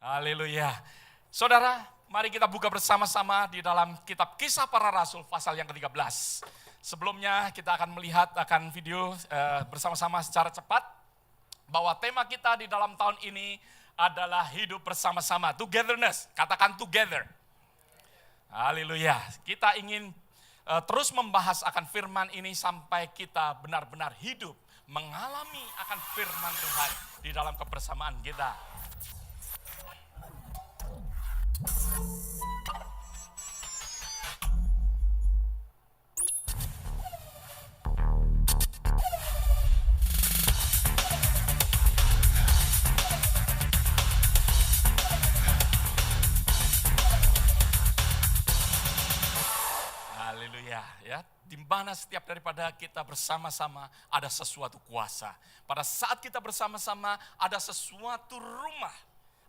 Haleluya. Saudara, mari kita buka bersama-sama di dalam kitab Kisah Para Rasul pasal yang ke-13. Sebelumnya kita akan melihat video bersama-sama secara cepat bahwa tema kita di dalam tahun ini adalah hidup bersama-sama, togetherness. Katakan together. Haleluya. Kita ingin terus membahas akan firman ini sampai kita benar-benar hidup mengalami akan firman Tuhan di dalam kebersamaan kita. Haleluya, ya. Di mana setiap daripada kita bersama-sama ada sesuatu kuasa. Pada saat kita bersama-sama ada sesuatu rumah.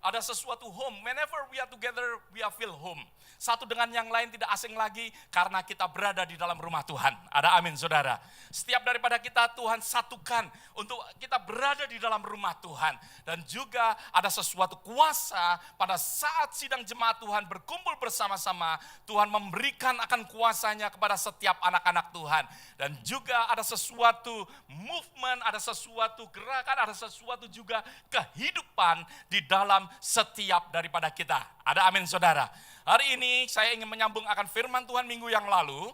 Ada sesuatu home. Whenever we are together, we are feel home. Satu dengan yang lain tidak asing lagi karena kita berada di dalam rumah Tuhan. Ada amin, saudara. Setiap daripada kita Tuhan satukan untuk kita berada di dalam rumah Tuhan. Dan juga ada sesuatu kuasa pada saat sidang jemaat Tuhan berkumpul bersama-sama. Tuhan memberikan akan kuasanya kepada setiap anak-anak Tuhan. Dan juga ada sesuatu movement, ada sesuatu gerakan, ada sesuatu juga kehidupan di dalam setiap daripada kita. Ada amin, saudara. Hari ini saya ingin menyambung akan firman Tuhan minggu yang lalu,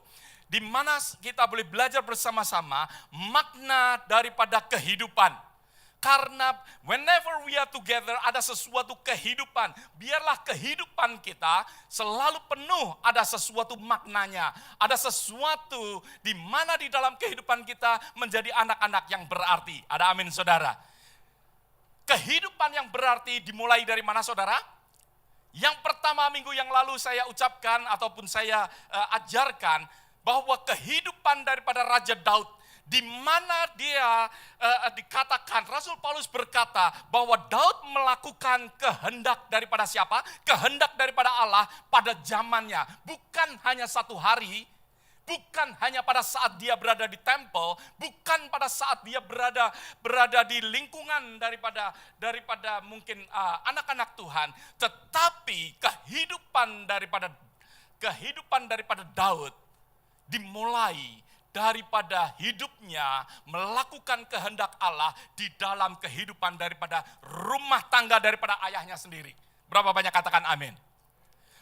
di mana kita boleh belajar bersama-sama makna daripada kehidupan. Karena whenever we are together ada sesuatu kehidupan. Biarlah kehidupan kita selalu penuh ada sesuatu maknanya. Ada sesuatu di mana di dalam kehidupan kita menjadi anak-anak yang berarti. Ada amin, saudara. Kehidupan yang berarti dimulai dari mana, saudara? Yang pertama minggu yang lalu saya ucapkan ataupun saya ajarkan bahwa kehidupan daripada Raja Daud, di mana dia dikatakan, Rasul Paulus berkata bahwa Daud melakukan kehendak daripada siapa? Kehendak daripada Allah pada zamannya. Bukan hanya satu hari, bukan hanya pada saat dia berada di tempel, bukan pada saat dia berada di lingkungan daripada mungkin anak-anak Tuhan, tetapi kehidupan daripada Daud dimulai daripada hidupnya melakukan kehendak Allah di dalam kehidupan daripada rumah tangga daripada ayahnya sendiri. Berapa banyak katakan amin?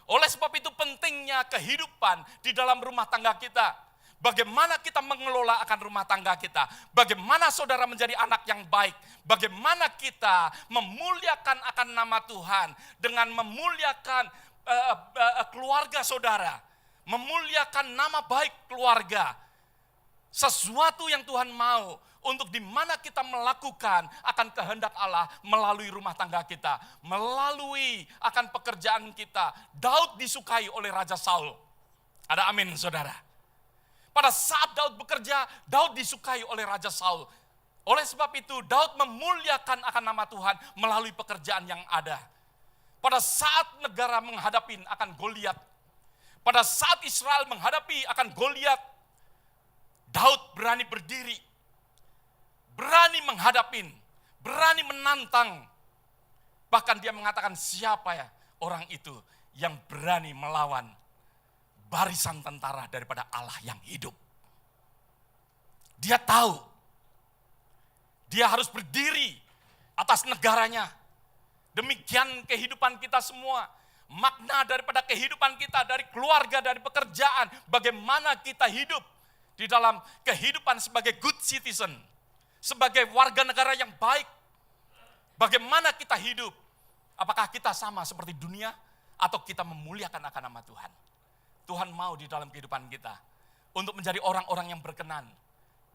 Oleh sebab itu pentingnya kehidupan di dalam rumah tangga kita. Bagaimana kita mengelola akan rumah tangga kita. Bagaimana saudara menjadi anak yang baik. Bagaimana kita memuliakan akan nama Tuhan. Dengan memuliakan keluarga saudara. Memuliakan nama baik keluarga. Sesuatu yang Tuhan mau. Untuk di mana kita melakukan akan kehendak Allah melalui rumah tangga kita, melalui akan pekerjaan kita. Daud disukai oleh Raja Saul. Ada amin, saudara. Pada saat Daud bekerja, Daud disukai oleh Raja Saul. Oleh sebab itu Daud memuliakan akan nama Tuhan melalui pekerjaan yang ada. Pada saat negara menghadapi akan Goliat, pada saat Israel menghadapi akan Goliat, Daud berani berdiri, berani menghadapin, berani menantang. Bahkan dia mengatakan, siapa ya orang itu yang berani melawan barisan tentara daripada Allah yang hidup. Dia tahu, dia harus berdiri atas negaranya. Demikian kehidupan kita semua. Makna daripada kehidupan kita, dari keluarga, dari pekerjaan. Bagaimana kita hidup di dalam kehidupan sebagai good citizen. Sebagai warga negara yang baik, bagaimana kita hidup? Apakah kita sama seperti dunia atau kita memuliakan akan nama Tuhan? Tuhan mau di dalam kehidupan kita untuk menjadi orang-orang yang berkenan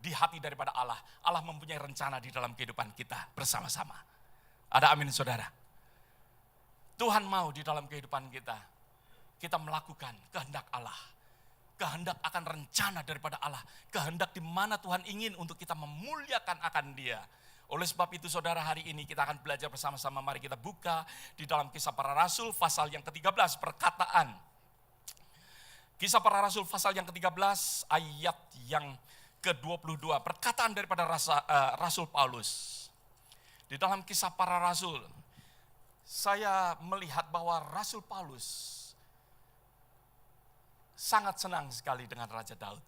di hati daripada Allah. Allah mempunyai rencana di dalam kehidupan kita bersama-sama. Ada amin, saudara. Tuhan mau di dalam kehidupan kita melakukan kehendak Allah. Kehendak akan rencana daripada Allah. Kehendak di mana Tuhan ingin untuk kita memuliakan akan Dia. Oleh sebab itu saudara, hari ini kita akan belajar bersama-sama. Mari kita buka di dalam Kisah Para Rasul pasal yang ke-13, perkataan. Kisah Para Rasul pasal yang ke-13 ayat yang ke-22. Perkataan daripada Rasul Paulus. Di dalam Kisah Para Rasul saya melihat bahwa Rasul Paulus sangat senang sekali dengan Raja Daud.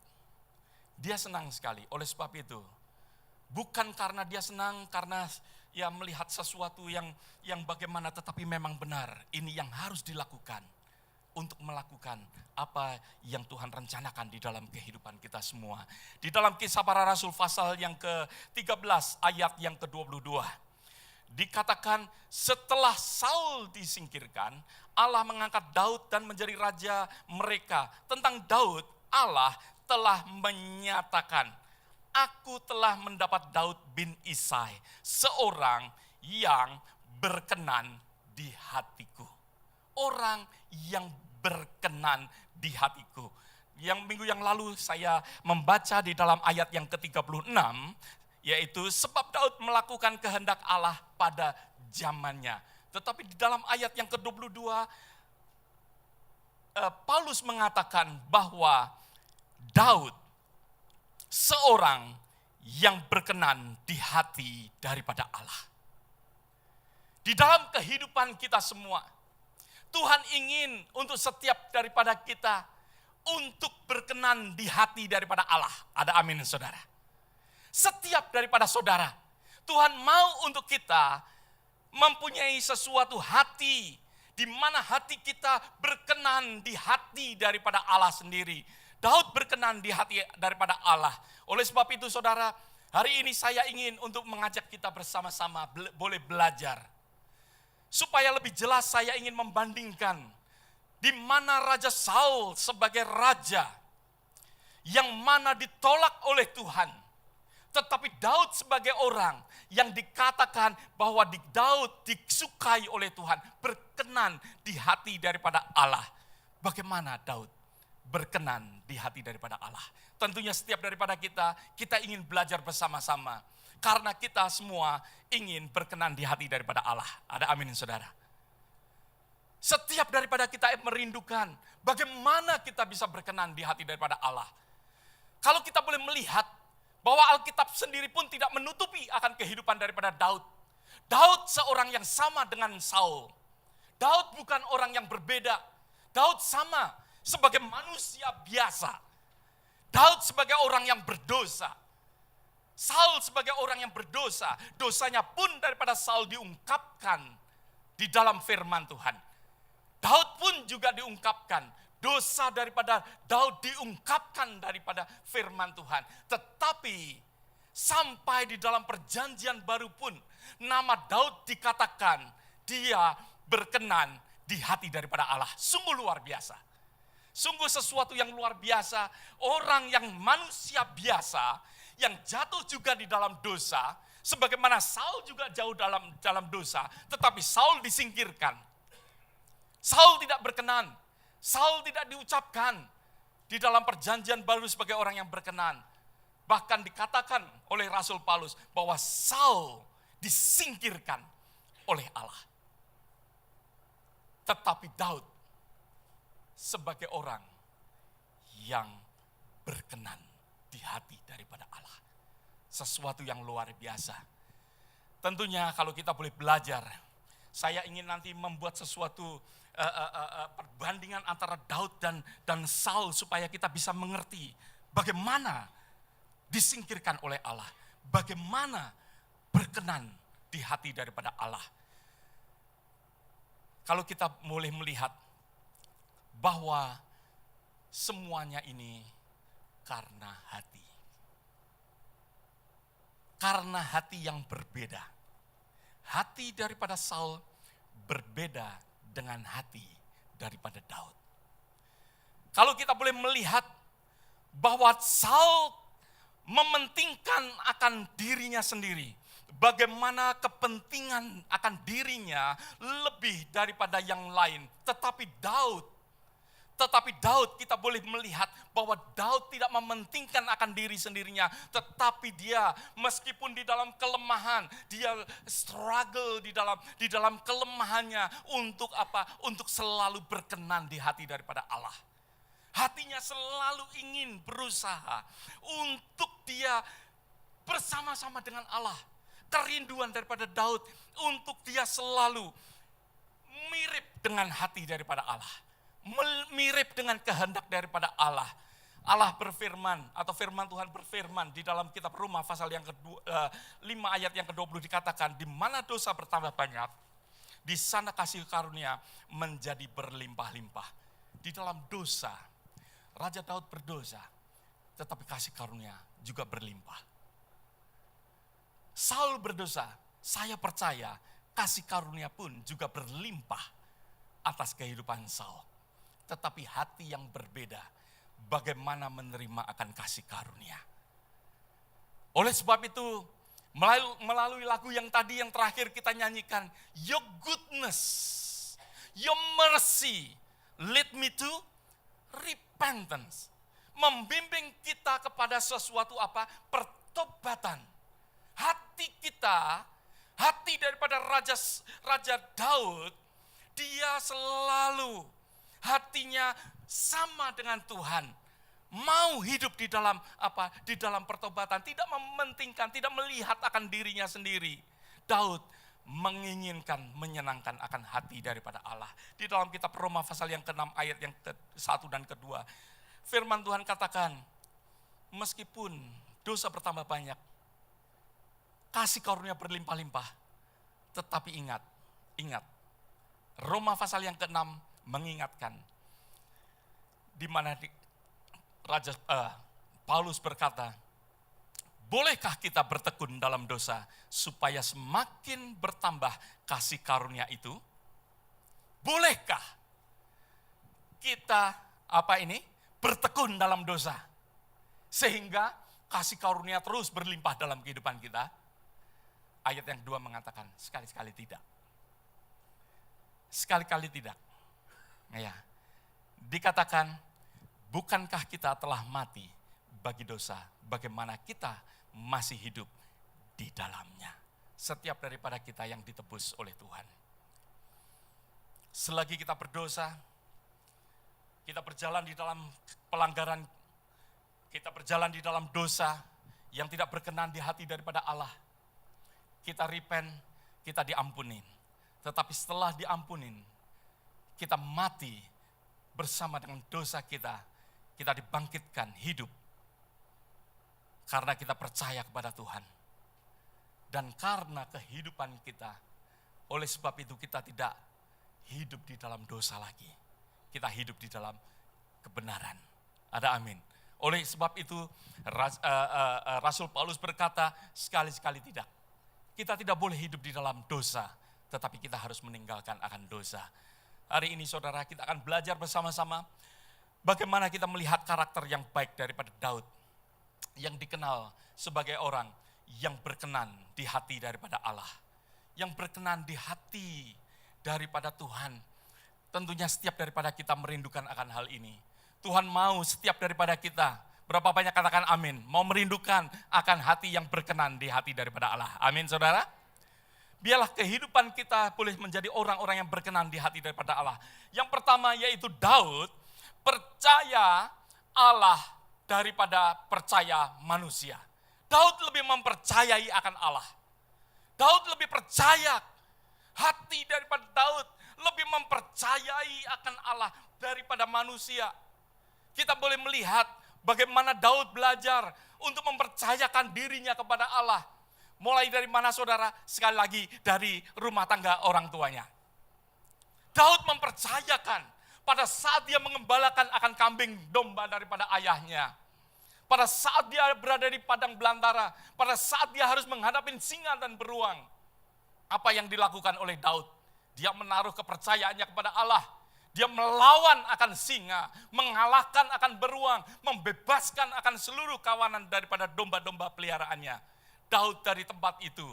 Dia senang sekali. Oleh sebab itu, bukan karena dia senang karena ya melihat sesuatu yang bagaimana, tetapi memang benar ini yang harus dilakukan untuk melakukan apa yang Tuhan rencanakan di dalam kehidupan kita semua. Di dalam Kisah Para Rasul pasal yang ke-13 ayat yang ke-22. Dikatakan setelah Saul disingkirkan, Allah mengangkat Daud dan menjadi raja mereka. Tentang Daud, Allah telah menyatakan, aku telah mendapat Daud bin Isai, seorang yang berkenan di hatiku. Orang yang berkenan di hatiku. Yang minggu yang lalu saya membaca di dalam ayat yang ke-36, yaitu sebab Daud melakukan kehendak Allah pada zamannya. Tetapi di dalam ayat yang ke-22, Paulus mengatakan bahwa Daud seorang yang berkenan di hati daripada Allah. Di dalam kehidupan kita semua, Tuhan ingin untuk setiap daripada kita untuk berkenan di hati daripada Allah. Ada amin, saudara. Setiap daripada saudara, Tuhan mau untuk kita mempunyai sesuatu hati di mana hati kita berkenan di hati daripada Allah sendiri. Daud berkenan di hati daripada Allah. Oleh sebab itu saudara, hari ini saya ingin untuk mengajak kita bersama-sama boleh belajar. Supaya lebih jelas saya ingin membandingkan di mana Raja Saul sebagai raja yang mana ditolak oleh Tuhan. Tetapi Daud sebagai orang yang dikatakan bahwa Daud disukai oleh Tuhan, berkenan di hati daripada Allah. Bagaimana Daud berkenan di hati daripada Allah? Tentunya setiap daripada kita ingin belajar bersama-sama. Karena kita semua ingin berkenan di hati daripada Allah. Ada amin, saudara. Setiap daripada kita merindukan bagaimana kita bisa berkenan di hati daripada Allah. Kalau kita boleh melihat bahwa Alkitab sendiri pun tidak menutupi akan kehidupan daripada Daud. Daud seorang yang sama dengan Saul. Daud bukan orang yang berbeda. Daud sama sebagai manusia biasa. Daud sebagai orang yang berdosa. Saul sebagai orang yang berdosa. Dosanya pun daripada Saul diungkapkan di dalam firman Tuhan. Daud pun juga diungkapkan. Dosa daripada Daud diungkapkan daripada firman Tuhan. Tetapi sampai di dalam perjanjian baru pun nama Daud dikatakan dia berkenan di hati daripada Allah. Sungguh luar biasa. Sungguh sesuatu yang luar biasa. Orang yang manusia biasa yang jatuh juga di dalam dosa, sebagaimana Saul juga jauh dalam dosa, tetapi Saul disingkirkan. Saul tidak berkenan. Saul tidak diucapkan di dalam perjanjian baru sebagai orang yang berkenan. Bahkan dikatakan oleh Rasul Paulus bahwa Saul disingkirkan oleh Allah. Tetapi Daud sebagai orang yang berkenan di hati daripada Allah. Sesuatu yang luar biasa. Tentunya kalau kita boleh belajar, saya ingin nanti membuat sesuatu perbandingan antara Daud dan Saul supaya kita bisa mengerti bagaimana disingkirkan oleh Allah, bagaimana berkenan di hati daripada Allah. Kalau kita boleh melihat bahwa semuanya ini karena hati. Karena hati yang berbeda. Hati daripada Saul berbeda dengan hati daripada Daud. Kalau kita boleh melihat bahwa Saul mementingkan akan dirinya sendiri. Bagaimana kepentingan akan dirinya lebih daripada yang lain. Tetapi Daud kita boleh melihat bahwa Daud tidak mementingkan akan diri sendirinya. Tetapi dia meskipun di dalam kelemahan, dia struggle di dalam kelemahannya untuk apa? Untuk selalu berkenan di hati daripada Allah. Hatinya selalu ingin berusaha untuk dia bersama-sama dengan Allah. Kerinduan daripada Daud untuk dia selalu mirip dengan hati daripada Allah. Mirip dengan kehendak daripada Allah. Allah berfirman, atau firman Tuhan berfirman di dalam kitab Roma pasal yang kedua, 5 ayat yang ke-20 dikatakan, di mana dosa bertambah banyak, di sana kasih karunia menjadi berlimpah-limpah. Di dalam dosa, Raja Daud berdosa, tetapi kasih karunia juga berlimpah. Saul berdosa, saya percaya kasih karunia pun juga berlimpah atas kehidupan Saul. Tetapi hati yang berbeda, bagaimana menerima akan kasih karunia. Oleh sebab itu, melalui lagu yang tadi yang terakhir kita nyanyikan, Your goodness, Your mercy, lead me to repentance. Membimbing kita kepada sesuatu apa? Pertobatan. Hati kita, hati daripada Raja Daud, dia selalu hatinya sama dengan Tuhan. Mau hidup di dalam apa? Di dalam pertobatan, tidak mementingkan, tidak melihat akan dirinya sendiri. Daud menginginkan, menyenangkan akan hati daripada Allah. Di dalam kitab Roma pasal yang ke-6 ayat yang ke-1 dan ke-2. Firman Tuhan katakan, meskipun dosa bertambah banyak, kasih karunia berlimpah-limpah, tetapi ingat, Roma pasal yang ke-6 mengingatkan, di mana Paulus berkata, bolehkah kita bertekun dalam dosa supaya semakin bertambah kasih karunia itu? Bolehkah kita bertekun dalam dosa sehingga kasih karunia terus berlimpah dalam kehidupan kita? Ayat yang 2 mengatakan sekali-sekali tidak. Sekali-kali tidak. Ya. Dikatakan, bukankah kita telah mati bagi dosa, bagaimana kita masih hidup di dalamnya. Setiap daripada kita yang ditebus oleh Tuhan. Selagi kita berdosa, kita berjalan di dalam pelanggaran, kita berjalan di dalam dosa yang tidak berkenan di hati daripada Allah. Kita repent, kita diampunin. Tetapi setelah diampunin, kita mati bersama dengan dosa kita dibangkitkan hidup. Karena kita percaya kepada Tuhan. Dan karena kehidupan kita, oleh sebab itu kita tidak hidup di dalam dosa lagi. Kita hidup di dalam kebenaran. Ada amin. Oleh sebab itu, Rasul Paulus berkata, sekali-sekali tidak. Kita tidak boleh hidup di dalam dosa, tetapi kita harus meninggalkan akan dosa. Hari ini saudara, kita akan belajar bersama-sama bagaimana kita melihat karakter yang baik daripada Daud, yang dikenal sebagai orang yang berkenan di hati daripada Allah, yang berkenan di hati daripada Tuhan. Tentunya setiap daripada kita merindukan akan hal ini. Tuhan mau setiap daripada kita, berapa banyak katakan amin, mau merindukan akan hati yang berkenan di hati daripada Allah. Amin saudara. Biarlah kehidupan kita boleh menjadi orang-orang yang berkenan di hati daripada Allah. Yang pertama yaitu Daud percaya Allah daripada percaya manusia. Daud lebih mempercayai akan Allah. Daud lebih percaya, hati daripada Daud lebih mempercayai akan Allah daripada manusia. Kita boleh melihat bagaimana Daud belajar untuk mempercayakan dirinya kepada Allah. Mulai dari mana saudara? Sekali lagi dari rumah tangga orang tuanya. Daud mempercayakan pada saat dia mengembalakan akan kambing domba daripada ayahnya. Pada saat dia berada di padang belantara, pada saat dia harus menghadapi singa dan beruang. Apa yang dilakukan oleh Daud? Dia menaruh kepercayaannya kepada Allah. Dia melawan akan singa, mengalahkan akan beruang, membebaskan akan seluruh kawanan daripada domba-domba peliharaannya. Daud dari tempat itu,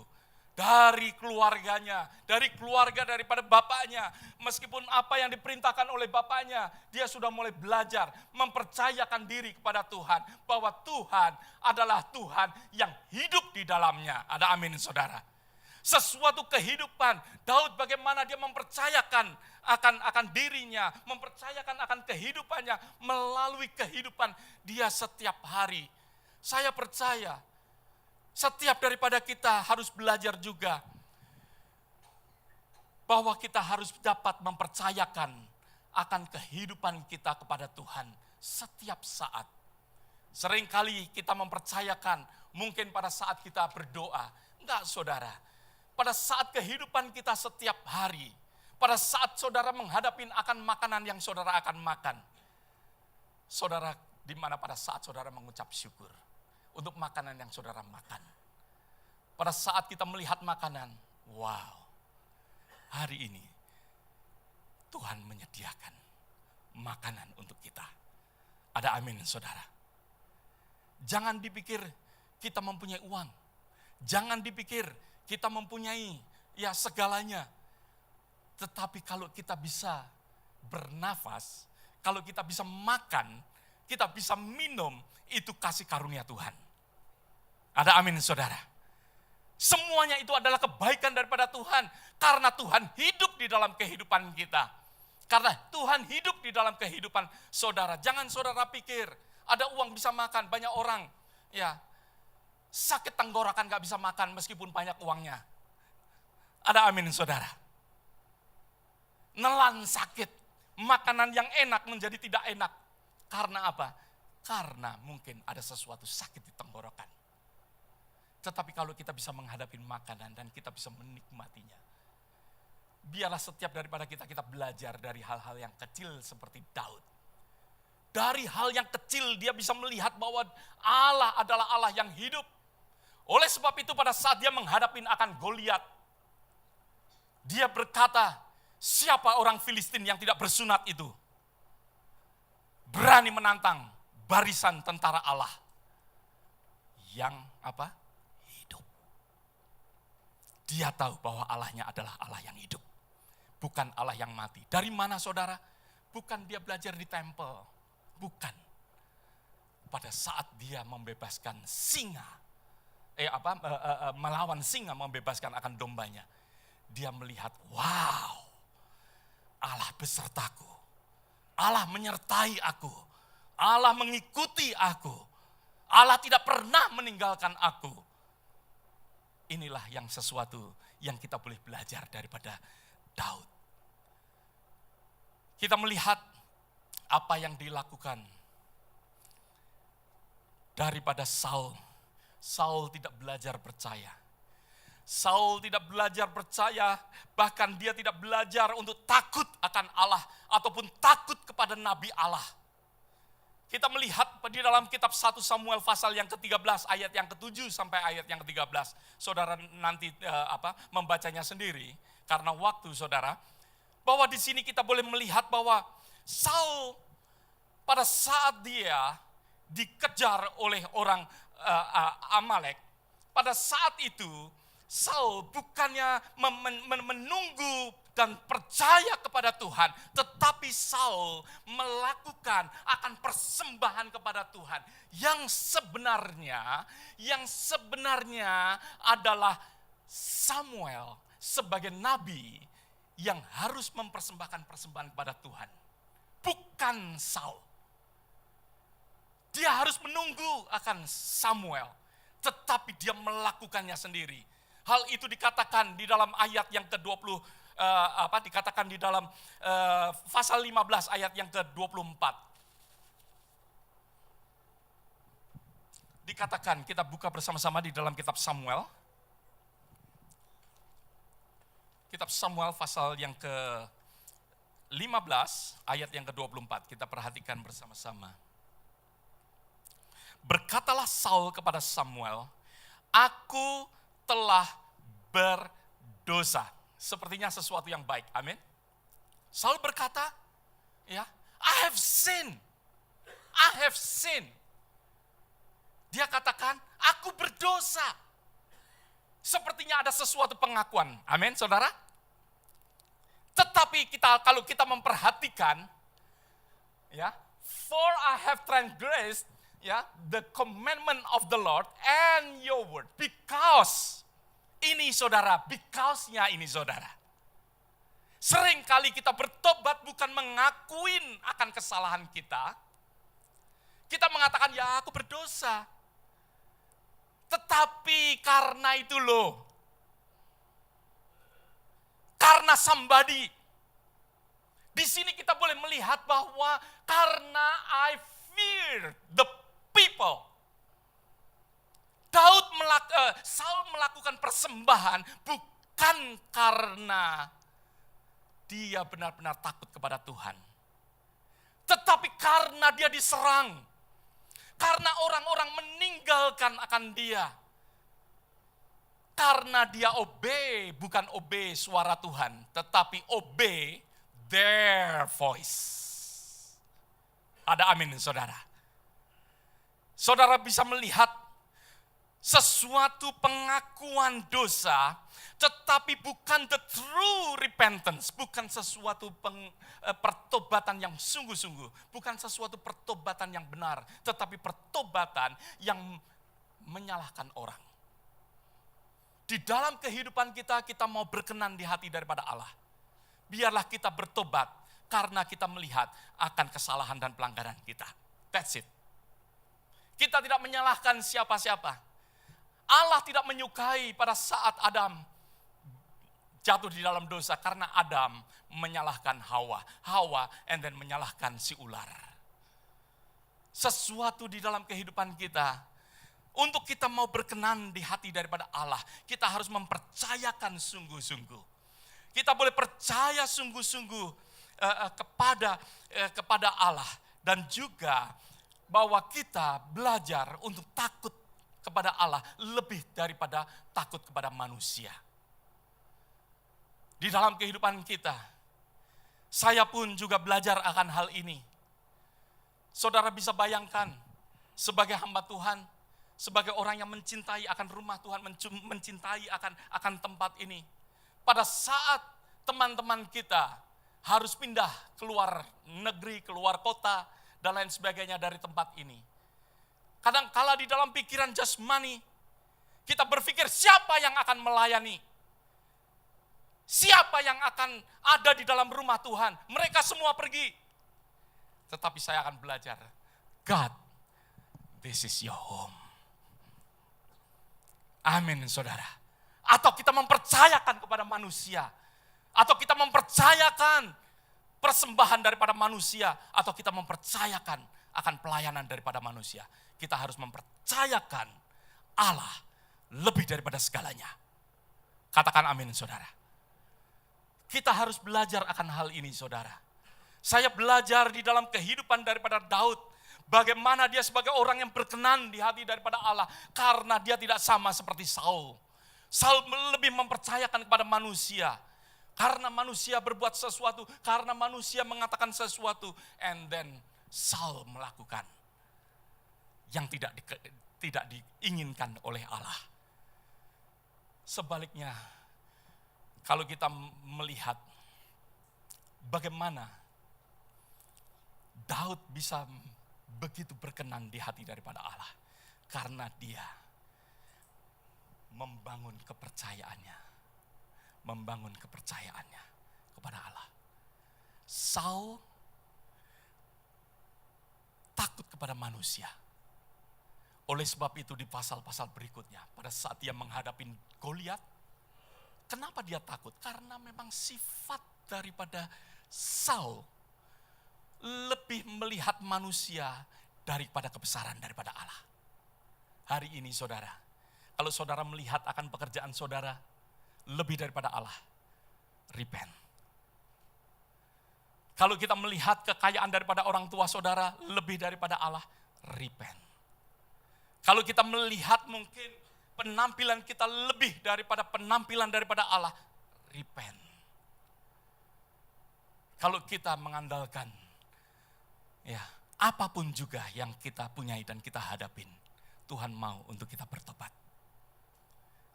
dari keluarganya, dari keluarga daripada bapaknya, meskipun apa yang diperintahkan oleh bapaknya, dia sudah mulai belajar mempercayakan diri kepada Tuhan, bahwa Tuhan adalah Tuhan yang hidup di dalamnya. Ada amin saudara. Sesuatu kehidupan, Daud bagaimana dia mempercayakan akan dirinya, mempercayakan akan kehidupannya melalui kehidupan dia setiap hari. Saya percaya setiap daripada kita harus belajar juga bahwa kita harus dapat mempercayakan akan kehidupan kita kepada Tuhan setiap saat. Seringkali kita mempercayakan mungkin pada saat kita berdoa. Enggak, saudara. Pada saat kehidupan kita setiap hari, pada saat saudara menghadapi akan makanan yang saudara akan makan, saudara, di mana pada saat saudara mengucap syukur untuk makanan yang saudara makan. Pada saat kita melihat makanan, wow, hari ini Tuhan menyediakan makanan untuk kita. Ada amin, saudara. Jangan dipikir kita mempunyai uang. Jangan dipikir kita mempunyai segalanya. Tetapi kalau kita bisa bernafas, kalau kita bisa makan, kita bisa minum, itu kasih karunia Tuhan. Ada amin, saudara. Semuanya itu adalah kebaikan daripada Tuhan. Karena Tuhan hidup di dalam kehidupan kita. Karena Tuhan hidup di dalam kehidupan saudara. Jangan saudara pikir ada uang bisa makan. Banyak orang sakit tenggorokan gak bisa makan meskipun banyak uangnya. Ada amin, saudara. Nelan sakit. Makanan yang enak menjadi tidak enak. Karena apa? Karena mungkin ada sesuatu sakit di tenggorokan. Tetapi kalau kita bisa menghadapi makanan dan kita bisa menikmatinya, biarlah setiap daripada kita belajar dari hal-hal yang kecil seperti Daud. Dari hal yang kecil dia bisa melihat bahwa Allah adalah Allah yang hidup. Oleh sebab itu pada saat dia menghadapi akan Goliat, dia berkata, siapa orang Filistin yang tidak bersunat itu? Berani menantang barisan tentara Allah. Yang hidup. Dia tahu bahwa Allahnya adalah Allah yang hidup. Bukan Allah yang mati. Dari mana, saudara? Bukan dia belajar di tempel. Bukan. Pada saat dia membebaskan singa. Melawan singa, membebaskan akan dombanya. Dia melihat, wow, Allah besertaku. Allah menyertai aku. Allah mengikuti aku. Allah tidak pernah meninggalkan aku. Inilah yang sesuatu yang kita boleh belajar daripada Daud. Kita melihat apa yang dilakukan daripada Saul. Saul tidak belajar percaya. Saul tidak belajar percaya, bahkan dia tidak belajar untuk takut akan Allah ataupun takut kepada Nabi Allah. Kita melihat di dalam kitab 1 Samuel pasal yang ke-13 ayat yang ke-7 sampai ayat yang ke-13. Saudara nanti membacanya sendiri karena waktu, saudara. Bahwa di sini kita boleh melihat bahwa Saul pada saat dia dikejar oleh orang Amalek, pada saat itu Saul bukannya menunggu dan percaya kepada Tuhan, tetapi Saul melakukan akan persembahan kepada Tuhan yang sebenarnya adalah Samuel sebagai nabi yang harus mempersembahkan persembahan kepada Tuhan, bukan Saul. Dia harus menunggu akan Samuel, tetapi dia melakukannya sendiri. Hal itu dikatakan di dalam ayat yang ke-20, dikatakan di dalam pasal 15 ayat yang ke-24. Dikatakan, kita buka bersama-sama di dalam kitab Samuel. Kitab Samuel pasal yang ke-15 ayat yang ke-24. Kita perhatikan bersama-sama. Berkatalah Saul kepada Samuel, aku telah berdosa. Sepertinya sesuatu yang baik. Amin. Saul berkata, I have sinned. I have sinned. Dia katakan, aku berdosa. Sepertinya ada sesuatu pengakuan. Amin, saudara. Tetapi kalau kita memperhatikan, for I have transgressed the commandment of the Lord and your word. Because ini, saudara, because-nya ini, saudara. Seringkali kita bertobat bukan mengakuin akan kesalahan kita. Kita mengatakan, aku berdosa. Tetapi karena itu loh. karena somebody. Di sini kita boleh melihat bahwa karena I fear the people. Saul melakukan persembahan bukan karena dia benar-benar takut kepada Tuhan. Tetapi karena dia diserang. Karena orang-orang meninggalkan akan dia. Karena dia obey, bukan obey suara Tuhan, tetapi obey their voice. Ada amin, saudara. Saudara bisa melihat sesuatu pengakuan dosa, tetapi bukan the true repentance, bukan sesuatu pertobatan yang sungguh-sungguh, bukan sesuatu pertobatan yang benar, tetapi pertobatan yang menyalahkan orang. Di dalam kehidupan kita mau berkenan di hati daripada Allah. Biarlah kita bertobat karena kita melihat akan kesalahan dan pelanggaran kita. That's it. Kita tidak menyalahkan siapa-siapa. Allah tidak menyukai pada saat Adam jatuh di dalam dosa karena Adam menyalahkan Hawa and then menyalahkan si ular. Sesuatu di dalam kehidupan kita, untuk kita mau berkenan di hati daripada Allah, kita harus mempercayakan sungguh-sungguh. Kita boleh percaya sungguh-sungguh kepada Allah, dan juga bahwa kita belajar untuk takut kepada Allah lebih daripada takut kepada manusia. Di dalam kehidupan kita, saya pun juga belajar akan hal ini. Saudara bisa bayangkan, sebagai hamba Tuhan, sebagai orang yang mencintai akan rumah Tuhan, mencintai akan tempat ini. Pada saat teman-teman kita harus pindah keluar negeri, keluar kota, dan lain sebagainya dari tempat ini. Kadang-kala di dalam pikiran jasmani, kita berpikir siapa yang akan melayani? Siapa yang akan ada di dalam rumah Tuhan? Mereka semua pergi. Tetapi saya akan belajar, God, this is your home. Amin, saudara. Atau kita mempercayakan kepada manusia. Atau kita mempercayakan persembahan daripada manusia. Atau kita mempercayakan akan pelayanan daripada manusia. Kita harus mempercayakan Allah lebih daripada segalanya. Katakan amin, saudara. Kita harus belajar akan hal ini, saudara. Saya belajar di dalam kehidupan daripada Daud, bagaimana dia sebagai orang yang berkenan di hati daripada Allah, karena dia tidak sama seperti Saul. Saul lebih mempercayakan kepada manusia, karena manusia berbuat sesuatu, karena manusia mengatakan sesuatu, and then Saul melakukan yang tidak diinginkan oleh Allah. Sebaliknya, kalau kita melihat bagaimana Daud bisa begitu berkenan di hati daripada Allah, karena dia membangun kepercayaannya kepada Allah. Saul takut kepada manusia. Oleh sebab itu di pasal-pasal berikutnya, pada saat dia menghadapi Goliat, kenapa dia takut? Karena memang sifat daripada Saul lebih melihat manusia daripada kebesaran daripada Allah. Hari ini saudara, kalau saudara melihat akan pekerjaan saudara lebih daripada Allah, repent. Kalau kita melihat kekayaan daripada orang tua saudara lebih daripada Allah, repent. Kalau kita melihat mungkin penampilan kita lebih daripada penampilan daripada Allah, repent. Kalau kita mengandalkan apapun juga yang kita punyai dan kita hadapin, Tuhan mau untuk kita bertobat.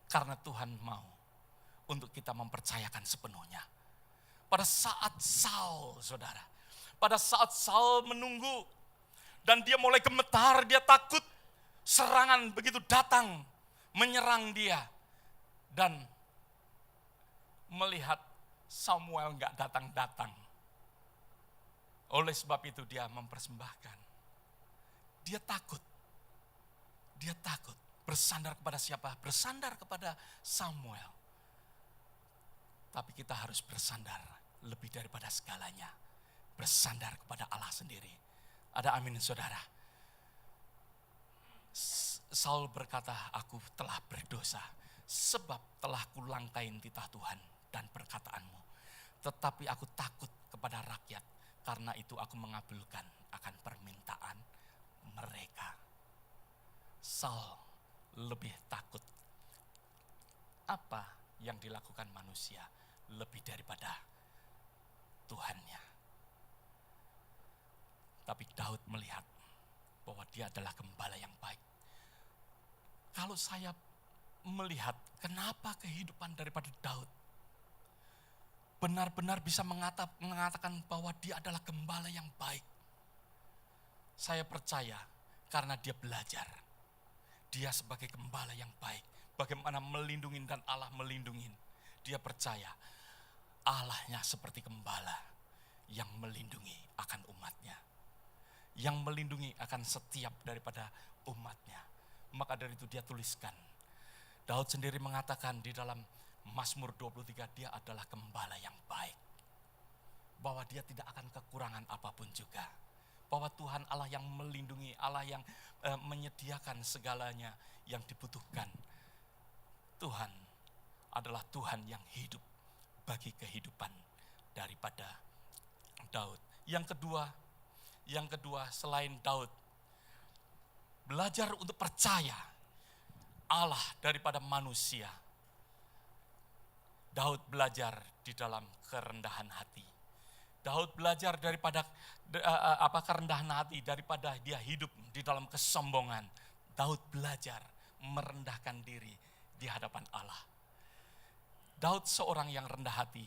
Karena Tuhan mau untuk kita mempercayakan sepenuhnya. Pada saat Saul, saudara, pada saat Saul menunggu dan dia mulai gemetar, dia takut serangan begitu datang menyerang dia, dan melihat Samuel enggak datang-datang. Oleh sebab itu dia mempersembahkan. Dia takut. Bersandar kepada siapa? Bersandar kepada Samuel. Tapi kita harus bersandar lebih daripada segalanya. Bersandar kepada Allah sendiri. Ada amin saudara. Saul berkata, aku telah berdosa sebab telah kulangkain titah Tuhan dan perkataanmu. Tetapi aku takut kepada rakyat, karena itu aku mengabulkan akan permintaan mereka. Saul lebih takut apa yang dilakukan manusia lebih daripada Tuhannya. Tapi Daud melihat bahwa dia adalah gembala yang baik. Kalau saya melihat kenapa kehidupan daripada Daud benar-benar bisa mengatakan bahwa dia adalah gembala yang baik. Saya percaya karena dia belajar. Dia sebagai gembala yang baik. Bagaimana melindungi dan Allah melindungi. Dia percaya Allahnya seperti gembala yang melindungi akan umatnya. Yang melindungi akan setiap daripada umatnya. Maka dari itu dia tuliskan. Daud sendiri mengatakan di dalam Mazmur 23, dia adalah gembala yang baik. Bahwa dia tidak akan kekurangan apapun juga. Bahwa Tuhan Allah yang melindungi, Allah yang menyediakan segalanya yang dibutuhkan. Tuhan adalah Tuhan yang hidup bagi kehidupan daripada Daud. Yang kedua selain Daud, belajar untuk percaya Allah daripada manusia. Daud belajar di dalam kerendahan hati. Daud belajar daripada kerendahan hati, daripada dia hidup di dalam kesombongan. Daud belajar merendahkan diri di hadapan Allah. Daud seorang yang rendah hati.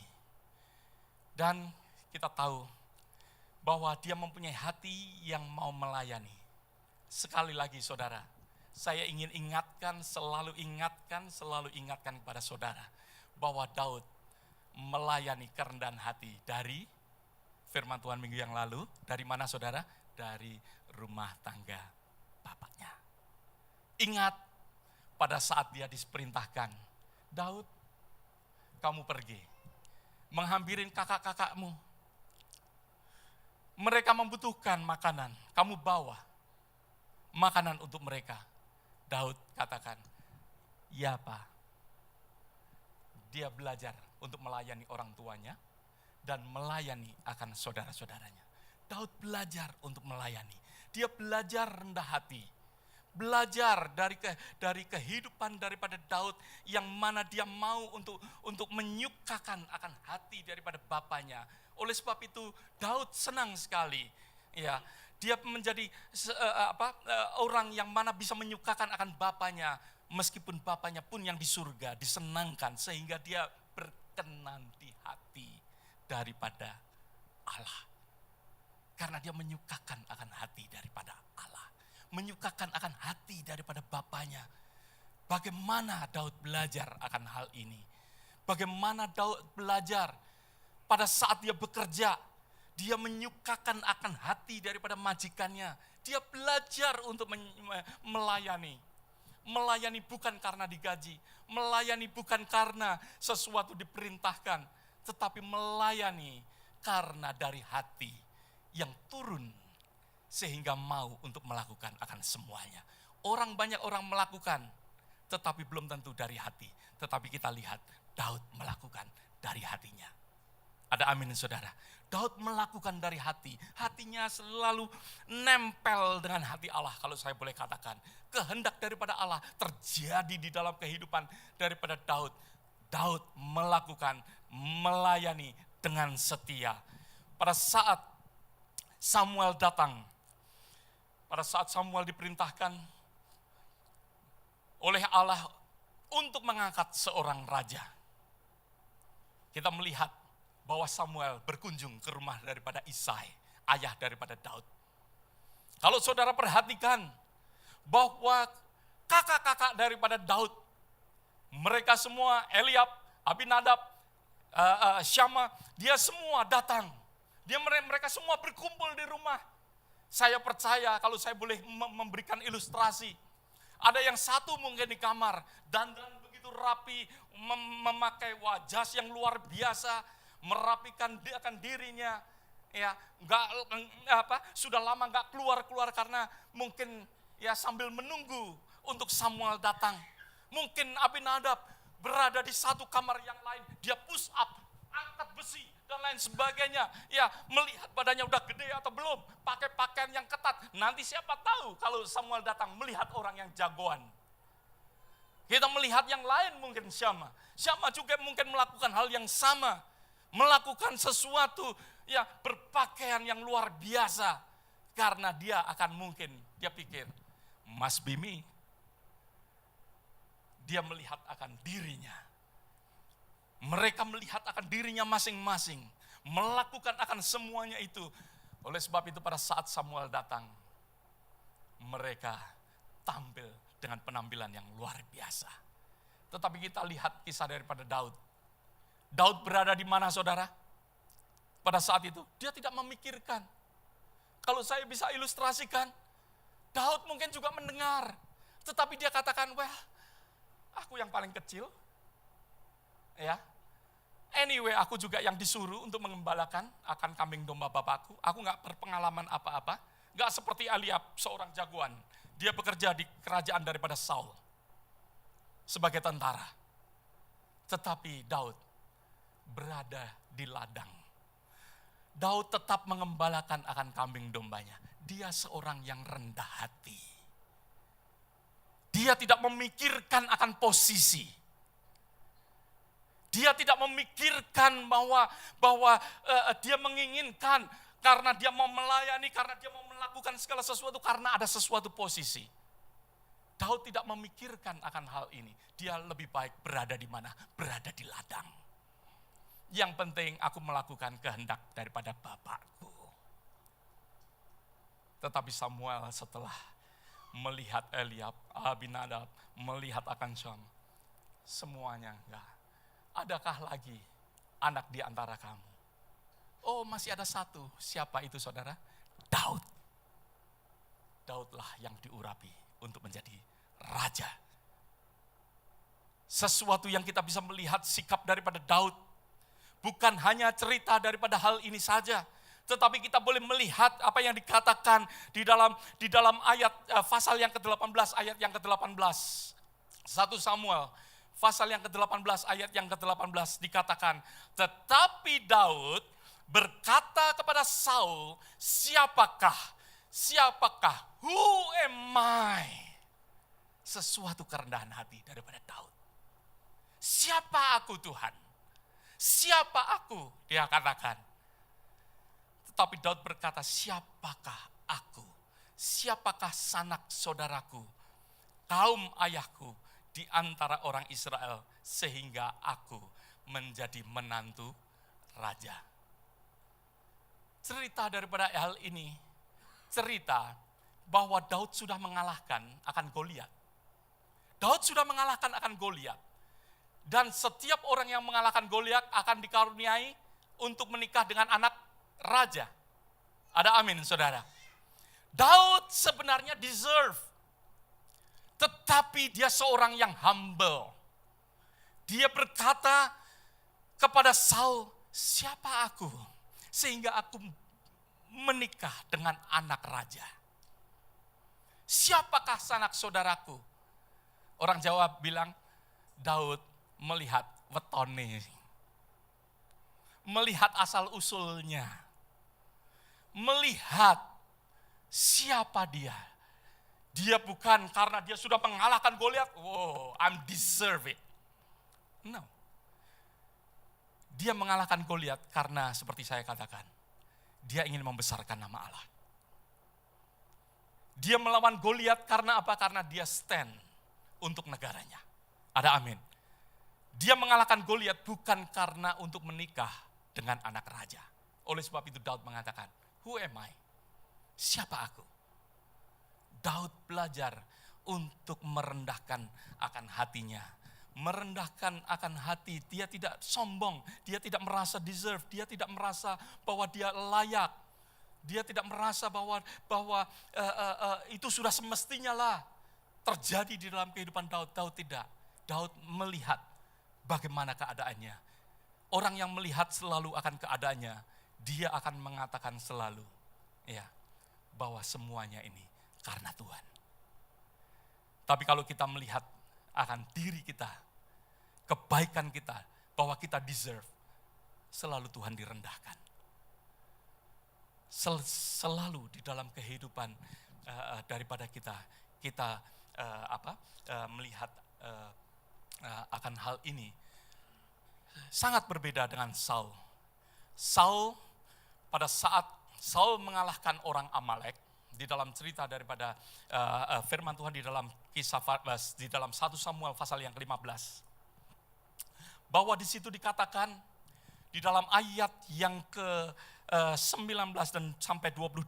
Dan kita tahu bahwa dia mempunyai hati yang mau melayani. Sekali lagi saudara, saya ingin selalu ingatkan kepada saudara bahwa Daud melayani kerendahan hati dari firman Tuhan minggu yang lalu. Dari mana saudara? Dari rumah tangga bapaknya. Ingat pada saat dia diperintahkan, Daud, kamu pergi menghampirin kakak-kakakmu. Mereka membutuhkan makanan, kamu bawa makanan untuk mereka. Daud katakan, ya Pak. Dia belajar untuk melayani orang tuanya dan melayani akan saudara-saudaranya. Daud belajar untuk melayani. Dia belajar rendah hati. Belajar dari kehidupan daripada Daud yang mana dia mau untuk menyukakan akan hati daripada bapaknya. Oleh sebab itu Daud senang sekali. Ya, dia menjadi orang yang mana bisa menyukakan akan bapaknya. Meskipun bapaknya pun yang di surga disenangkan sehingga dia berkenan di hati daripada Allah. Karena dia menyukakan akan hati daripada Allah. Menyukakan akan hati daripada bapaknya. Bagaimana Daud belajar akan hal ini? Bagaimana Daud belajar pada saat dia bekerja, dia menyukakan akan hati daripada majikannya. Dia belajar untuk melayani. Melayani bukan karena digaji, melayani bukan karena sesuatu diperintahkan, tetapi melayani karena dari hati yang turun sehingga mau untuk melakukan akan semuanya. Banyak orang melakukan, tetapi belum tentu dari hati. Tetapi kita lihat Daud melakukan dari hatinya. Ada amin saudara. Daud melakukan dari hati. Hatinya selalu nempel dengan hati Allah, kalau saya boleh katakan. Kehendak daripada Allah terjadi di dalam kehidupan daripada Daud. Daud melakukan, melayani dengan setia. Pada saat Samuel datang, pada saat Samuel diperintahkan oleh Allah untuk mengangkat seorang raja, kita melihat bahwa Samuel berkunjung ke rumah daripada Isai, ayah daripada Daud. Kalau saudara perhatikan bahwa kakak-kakak daripada Daud, mereka semua, Eliab, Abinadab, Syama, dia semua datang. Mereka semua berkumpul di rumah. Saya percaya kalau saya boleh memberikan ilustrasi, ada yang satu mungkin di kamar, dandan begitu begitu rapi, memakai wajah yang luar biasa, merapikan akan dirinya. Ya, sudah lama nggak keluar karena mungkin ya sambil menunggu untuk Samuel datang. Mungkin Abinadab berada di satu kamar yang lain, dia push up, angkat besi dan lain sebagainya. Ya, melihat badannya udah gede atau belum, pakai pakaian yang ketat. Nanti siapa tahu kalau Samuel datang melihat orang yang jagoan. Kita melihat yang lain mungkin Syama juga mungkin melakukan hal yang sama, melakukan sesuatu ya berpakaian yang luar biasa, karena dia akan mungkin dia pikir must be me. Dia melihat akan dirinya. Mereka melihat akan dirinya masing-masing, melakukan akan semuanya itu. Oleh sebab itu pada saat Samuel datang, mereka tampil dengan penampilan yang luar biasa. Tetapi kita lihat kisah daripada Daud. Daud berada di mana, saudara? Pada saat itu, dia tidak memikirkan. Kalau saya bisa ilustrasikan, Daud mungkin juga mendengar. Tetapi dia katakan, well, aku yang paling kecil. Ya. Anyway, aku juga yang disuruh untuk mengembalakan akan kambing domba bapakku. Aku gak berpengalaman apa-apa. Gak seperti Eliab, seorang jagoan. Dia bekerja di kerajaan daripada Saul. Sebagai tentara. Tetapi Daud berada di ladang. Daud tetap mengembalakan akan kambing dombanya. Dia seorang yang rendah hati. Dia tidak memikirkan akan posisi. Dia tidak memikirkan bahwa dia menginginkan karena dia mau melayani, karena dia mau melakukan segala sesuatu, karena ada sesuatu posisi. Daud tidak memikirkan akan hal ini. Dia lebih baik berada di mana? Berada di ladang. Yang penting aku melakukan kehendak daripada Bapakku. Tetapi Samuel setelah melihat Eliab, Abinadab, melihat akan Syama, semuanya enggak. Adakah lagi anak di antara kamu? Oh, masih ada satu. Siapa itu, saudara? Daud. Daudlah yang diurapi untuk menjadi raja. Sesuatu yang kita bisa melihat sikap daripada Daud. Bukan hanya cerita daripada hal ini saja, tetapi kita boleh melihat apa yang dikatakan di dalam ayat pasal yang ke-18, ayat yang ke-18. 1 Samuel pasal yang ke-18 ayat yang ke-18 dikatakan, tetapi Daud berkata kepada Saul, siapakah? Who am I? Sesuatu kerendahan hati daripada Daud. Siapa aku, Tuhan? Siapa aku? Dia katakan. Tetapi Daud berkata, siapakah aku? Siapakah sanak saudaraku? Kaum ayahku di antara orang Israel, sehingga aku menjadi menantu raja. Cerita daripada hal ini, cerita bahwa Daud sudah mengalahkan akan Goliat. Daud sudah mengalahkan akan Goliat. Dan setiap orang yang mengalahkan Goliat akan dikaruniai untuk menikah dengan anak raja. Ada amin, saudara. Daud sebenarnya deserve. Tetapi dia seorang yang humble. Dia berkata kepada Saul, siapa aku? Sehingga aku menikah dengan anak raja. Siapakah sanak saudaraku? Orang Jawa bilang, Daud melihat wetone, melihat asal usulnya, melihat siapa dia. Dia bukan karena dia sudah mengalahkan Goliat, wow, I'm deserve it. No. Dia mengalahkan Goliat karena seperti saya katakan, dia ingin membesarkan nama Allah. Dia melawan Goliat karena apa? Karena dia stand untuk negaranya. Ada amin. Dia mengalahkan Goliat bukan karena untuk menikah dengan anak raja. Oleh sebab itu Daud mengatakan, who am I? Siapa aku? Daud belajar untuk merendahkan akan hatinya. Merendahkan akan hati, dia tidak sombong, dia tidak merasa deserve, dia tidak merasa bahwa dia layak. Dia tidak merasa bahwa itu sudah semestinya lah terjadi di dalam kehidupan Daud. Daud tidak. Daud melihat bagaimana keadaannya. Orang yang melihat selalu akan keadaannya, dia akan mengatakan selalu, ya, bahwa semuanya ini karena Tuhan. Tapi kalau kita melihat akan diri kita, kebaikan kita, bahwa kita deserve, selalu Tuhan direndahkan. Selalu di dalam kehidupan daripada kita melihat akan hal ini sangat berbeda dengan Saul. Saul pada saat Saul mengalahkan orang Amalek, di dalam cerita daripada firman Tuhan di dalam di dalam 1 Samuel pasal yang ke-15, bahwa di situ dikatakan di dalam ayat yang ke-19 dan sampai 22,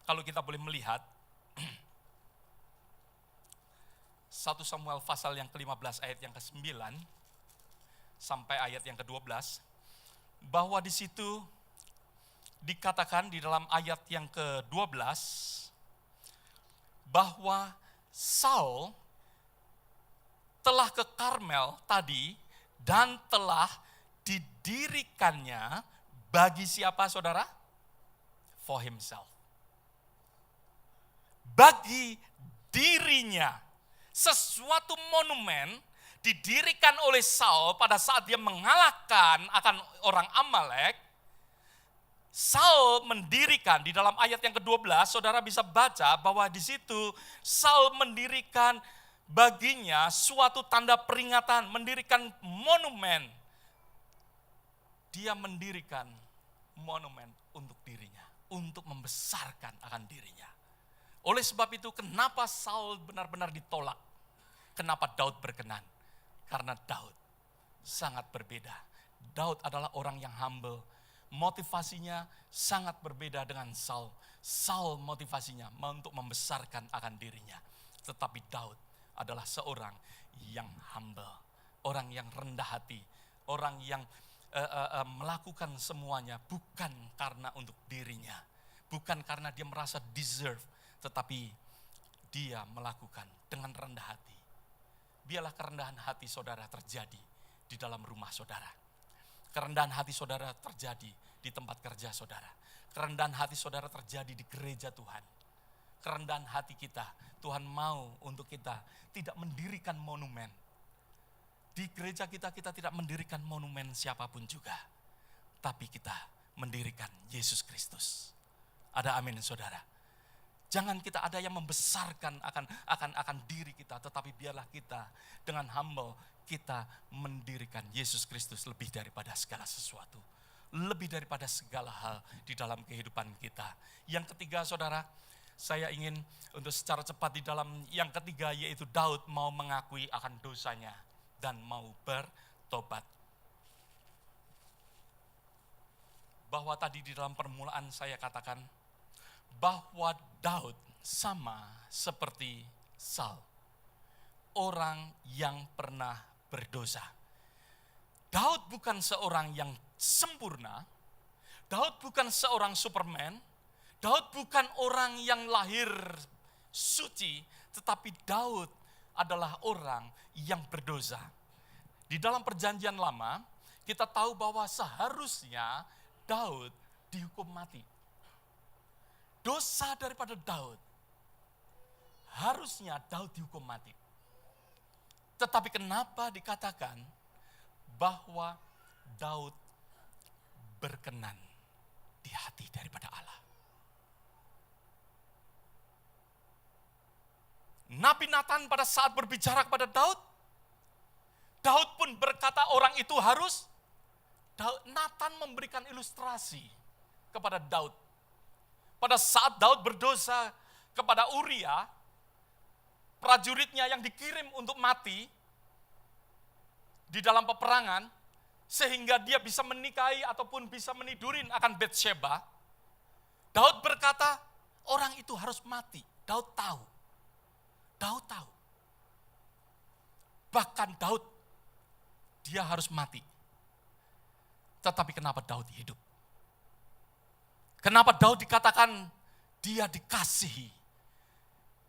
kalau kita boleh melihat 1 Samuel pasal yang ke-15 ayat yang ke-9 sampai ayat yang ke-12, bahwa di situ dikatakan di dalam ayat yang ke-12 bahwa Saul telah ke Karmel tadi dan telah didirikannya bagi siapa, saudara? For himself. Bagi dirinya. Sesuatu monumen didirikan oleh Saul pada saat dia mengalahkan akan orang Amalek. Saul mendirikan di dalam ayat yang ke-12, saudara bisa baca bahwa di situ Saul mendirikan baginya suatu tanda peringatan, mendirikan monumen. Dia mendirikan monumen untuk dirinya, untuk membesarkan akan dirinya. Oleh sebab itu, kenapa Saul benar-benar ditolak? Kenapa Daud berkenan? Karena Daud sangat berbeda. Daud adalah orang yang humble. Motivasinya sangat berbeda dengan Saul. Saul motivasinya untuk membesarkan akan dirinya. Tetapi Daud adalah seorang yang humble. Orang yang rendah hati. Orang yang melakukan semuanya bukan karena untuk dirinya. Bukan karena dia merasa deserve. Tetapi dia melakukan dengan rendah hati. Biarlah kerendahan hati saudara terjadi di dalam rumah saudara. Kerendahan hati saudara terjadi di tempat kerja saudara. Kerendahan hati saudara terjadi di gereja Tuhan. Kerendahan hati kita, Tuhan mau untuk kita tidak mendirikan monumen. Di gereja kita tidak mendirikan monumen siapapun juga. Tapi kita mendirikan Yesus Kristus. Ada amin saudara. Jangan kita ada yang membesarkan akan diri kita, tetapi biarlah kita dengan humble kita mendirikan Yesus Kristus lebih daripada segala sesuatu. Lebih daripada segala hal di dalam kehidupan kita. Yang ketiga saudara, saya ingin untuk secara cepat di dalam yang ketiga, yaitu Daud mau mengakui akan dosanya dan mau bertobat. Bahwa tadi di dalam permulaan saya katakan bahwa Daud sama seperti Saul, orang yang pernah berdosa. Daud bukan seorang yang sempurna. Daud bukan seorang Superman. Daud bukan orang yang lahir suci, tetapi Daud adalah orang yang berdosa. Di dalam perjanjian lama, kita tahu bahwa seharusnya Daud dihukum mati. Dosa daripada Daud, harusnya Daud dihukum mati. Tetapi kenapa dikatakan bahwa Daud berkenan di hati daripada Allah? Nabi Nathan pada saat berbicara kepada Daud, Daud pun berkata orang itu harus, Nathan memberikan ilustrasi kepada Daud. Pada saat Daud berdosa kepada Uria, prajuritnya yang dikirim untuk mati di dalam peperangan, sehingga dia bisa menikahi ataupun bisa menidurin akan Batsheba. Daud berkata, orang itu harus mati. Daud tahu. Bahkan Daud, dia harus mati. Tetapi kenapa Daud hidup? Kenapa Daud dikatakan dia dikasihi,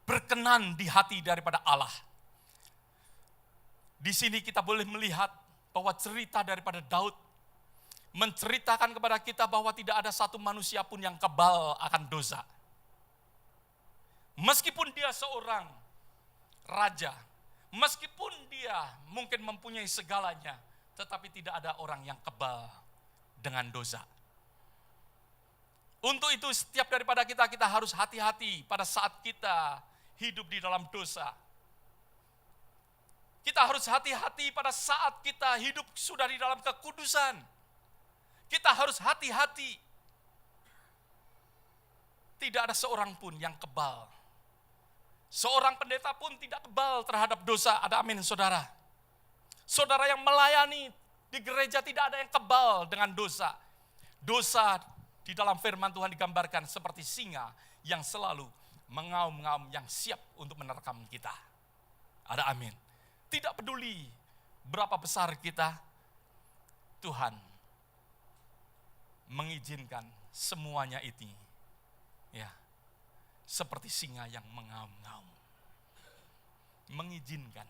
berkenan di hati daripada Allah? Di sini kita boleh melihat bahwa cerita daripada Daud menceritakan kepada kita bahwa tidak ada satu manusia pun yang kebal akan dosa. Meskipun dia seorang raja, meskipun dia mungkin mempunyai segalanya, tetapi tidak ada orang yang kebal dengan dosa. Untuk itu setiap daripada kita harus hati-hati pada saat kita hidup di dalam dosa. Kita harus hati-hati pada saat kita hidup sudah di dalam kekudusan. Kita harus hati-hati. Tidak ada seorang pun yang kebal. Seorang pendeta pun tidak kebal terhadap dosa. Ada amin, saudara. Saudara yang melayani di gereja tidak ada yang kebal dengan dosa. Dosa di dalam firman Tuhan digambarkan seperti singa yang selalu mengaum-ngaum, yang siap untuk menerkam kita. Ada amin. Tidak peduli berapa besar kita, Tuhan mengizinkan semuanya itu. Ya, seperti singa yang mengaum-ngaum. Mengizinkan.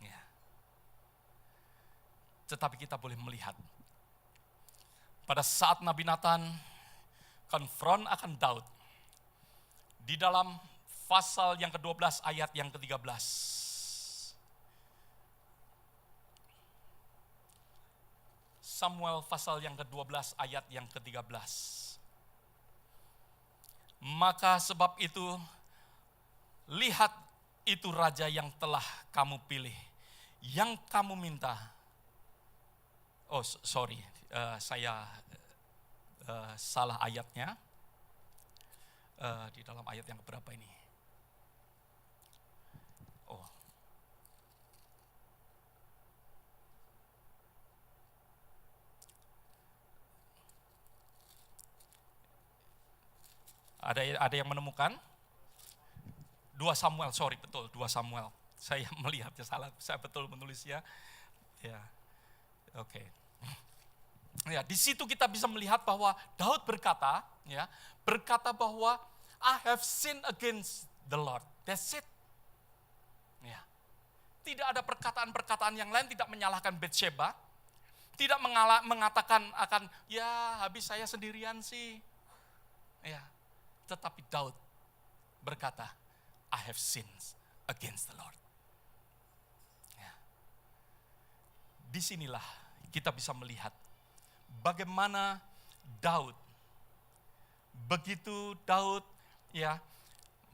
Ya. Tetapi kita boleh melihat pada saat Nabi Nathan konfront akan Daud di dalam pasal yang ke-12 ayat yang ke-13. Samuel pasal yang ke-12 ayat yang ke-13. Maka sebab itu, lihat itu raja yang telah kamu pilih, yang kamu minta. Saya salah ayatnya. Di dalam ayat yang keberapa ini? Ada yang menemukan? 2 Samuel, betul 2 Samuel. Saya melihatnya salah, saya betul menulisnya. Ya, oke. Ya, di situ kita bisa melihat bahwa Daud berkata bahwa I have sinned against the Lord. That's it. Ya. Tidak ada perkataan-perkataan yang lain, tidak menyalahkan Batsheba, tidak mengatakan akan ya habis saya sendirian sih. Ya. Tetapi Daud berkata, I have sinned against the Lord. Ya. Disinilah kita bisa melihat bagaimana Daud, begitu Daud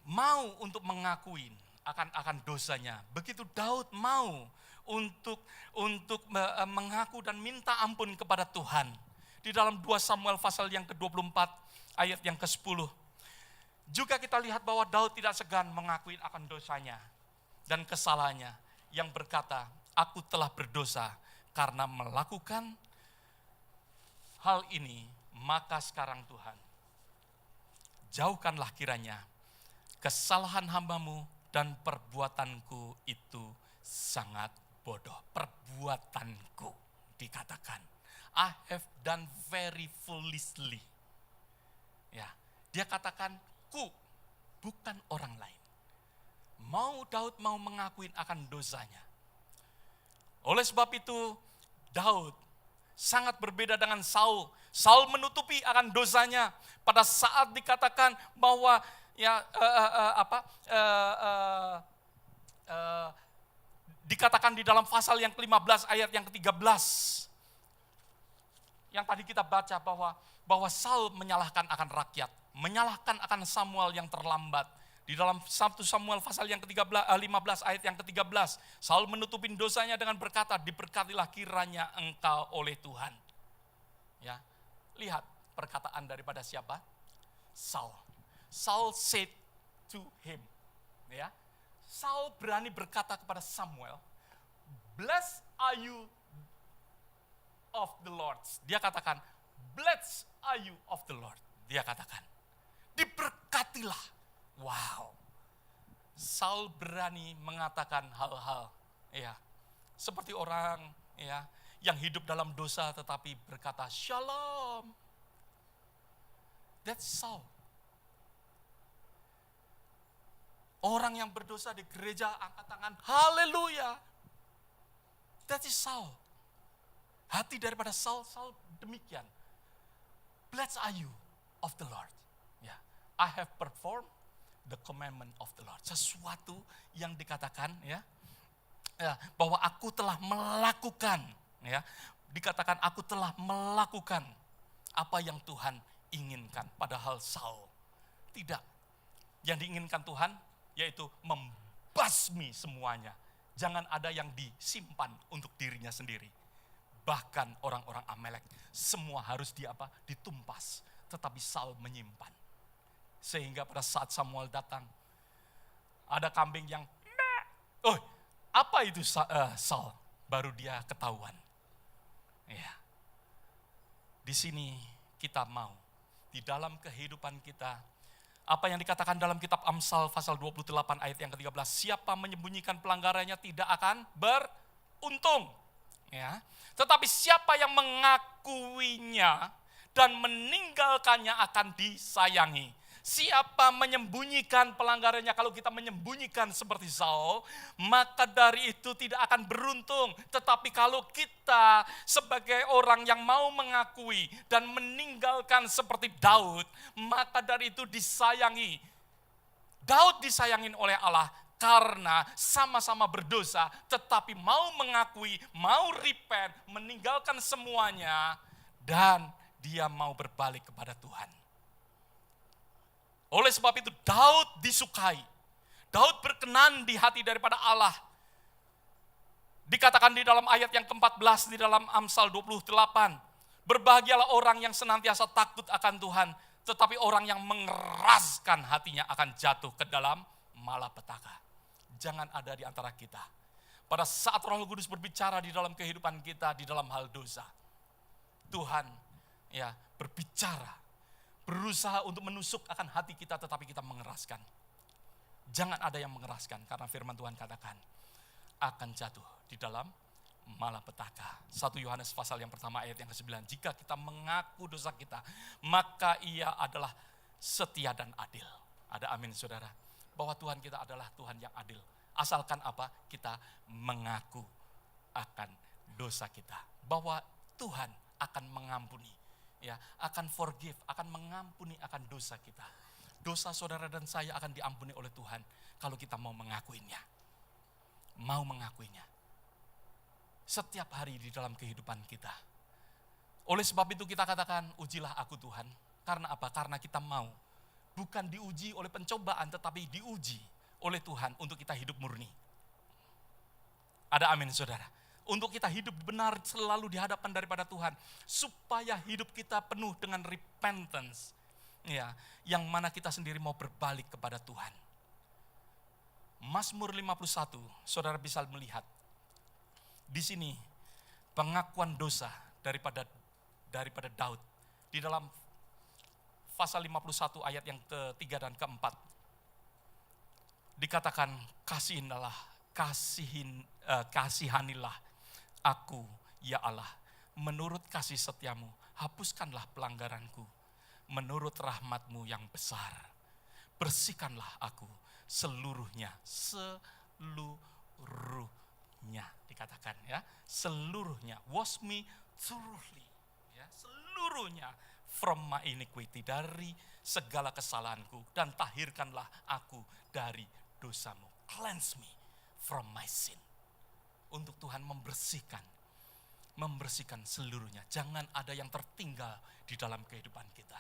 mau untuk mengakui akan dosanya, begitu Daud mau untuk mengaku dan minta ampun kepada Tuhan. Di dalam 2 Samuel pasal yang ke-24 ayat yang ke-10. Juga kita lihat bahwa Daud tidak segan mengakui akan dosanya dan kesalahannya, yang berkata, aku telah berdosa karena melakukan hal ini, maka sekarang Tuhan, jauhkanlah kiranya kesalahan hamba-Mu dan perbuatanku itu sangat bodoh. Perbuatanku dikatakan, I have done very foolishly. Ya, dia katakan ku, bukan orang lain. Daud mau mengakui akan dosanya. Oleh sebab itu, Daud sangat berbeda dengan Saul. Saul menutupi akan dosanya pada saat dikatakan bahwa dikatakan di dalam pasal yang ke-15 ayat yang ke-13. Yang tadi kita baca bahwa Saul menyalahkan akan rakyat, menyalahkan akan Samuel yang terlambat. Di dalam 1 Samuel pasal yang ke-15 ayat yang ke-13, Saul menutupin dosanya dengan berkata, diberkatilah kiranya engkau oleh Tuhan. Ya, lihat perkataan daripada siapa? Saul. Saul said to him. Ya, Saul berani berkata kepada Samuel, blessed are you of the Lord. Dia katakan, blessed are you of the Lord. Dia katakan, diberkatilah. Wow. Saul berani mengatakan hal-hal seperti orang yang hidup dalam dosa tetapi berkata shalom. That's Saul. Orang yang berdosa di gereja angkat tangan, haleluya. That is Saul. Hati daripada Saul demikian. Blessed are you of the Lord. Ya, I have performed the commandment of the Lord. Sesuatu yang dikatakan ya, bahwa aku telah melakukan, ya, dikatakan aku telah melakukan apa yang Tuhan inginkan. Padahal Saul tidak. Yang diinginkan Tuhan yaitu membasmi semuanya. Jangan ada yang disimpan untuk dirinya sendiri. Bahkan orang-orang Amalek semua harus ditumpas. Tetapi Saul menyimpan. Sehingga pada saat Samuel datang, ada kambing yang, oh apa itu Saul? Baru dia ketahuan. Ya. Di sini kita mau, di dalam kehidupan kita, apa yang dikatakan dalam kitab Amsal pasal 28 ayat yang ke-13, siapa menyembunyikan pelanggarannya tidak akan beruntung. Ya. Tetapi siapa yang mengakuinya dan meninggalkannya akan disayangi. Siapa menyembunyikan pelanggarannya, kalau kita menyembunyikan seperti Saul, maka dari itu tidak akan beruntung. Tetapi kalau kita sebagai orang yang mau mengakui dan meninggalkan seperti Daud, maka dari itu disayangi. Daud disayangin oleh Allah karena sama-sama berdosa, tetapi mau mengakui, mau repent, meninggalkan semuanya, dan dia mau berbalik kepada Tuhan. Oleh sebab itu Daud disukai. Daud berkenan di hati daripada Allah. Dikatakan di dalam ayat yang ke-14 di dalam Amsal 28. Berbahagialah orang yang senantiasa takut akan Tuhan. Tetapi orang yang mengeraskan hatinya akan jatuh ke dalam malapetaka. Jangan ada di antara kita. Pada saat Roh Kudus berbicara di dalam kehidupan kita, di dalam hal dosa. Tuhan ya berbicara. Berusaha untuk menusuk akan hati kita, tetapi kita mengeraskan. Jangan ada yang mengeraskan, karena firman Tuhan katakan, akan jatuh di dalam malapetaka. 1 Yohanes pasal yang pertama ayat yang ke-9, jika kita mengaku dosa kita, maka ia adalah setia dan adil. Ada amin saudara, bahwa Tuhan kita adalah Tuhan yang adil. Asalkan apa? Kita mengaku akan dosa kita. Bahwa Tuhan akan mengampuni. Ya, akan forgive, akan mengampuni akan dosa kita. Dosa saudara dan saya akan diampuni oleh Tuhan kalau kita mau mengakuinya. Mau mengakuinya. Setiap hari di dalam kehidupan kita. Oleh sebab itu kita katakan, ujilah aku Tuhan. Karena apa? Karena kita mau. Bukan diuji oleh pencobaan, tetapi diuji oleh Tuhan untuk kita hidup murni. Ada amin saudara. Untuk kita hidup benar selalu di hadapan daripada Tuhan. Supaya hidup kita penuh dengan repentance. Ya, yang mana kita sendiri mau berbalik kepada Tuhan. Mazmur 51, saudara bisa melihat. Di sini pengakuan dosa daripada Daud. Di dalam pasal 51 ayat yang ke-3 dan ke-4. Dikatakan, kasihanilah aku, ya Allah, menurut kasih setiamu, hapuskanlah pelanggaranku, menurut rahmatmu yang besar, bersihkanlah aku seluruhnya, dikatakan ya, seluruhnya, wash me thoroughly, ya, seluruhnya, from my iniquity, dari segala kesalahanku, dan tahirkanlah aku dari dosamu, cleanse me from my sin. Untuk Tuhan membersihkan seluruhnya. Jangan ada yang tertinggal di dalam kehidupan kita.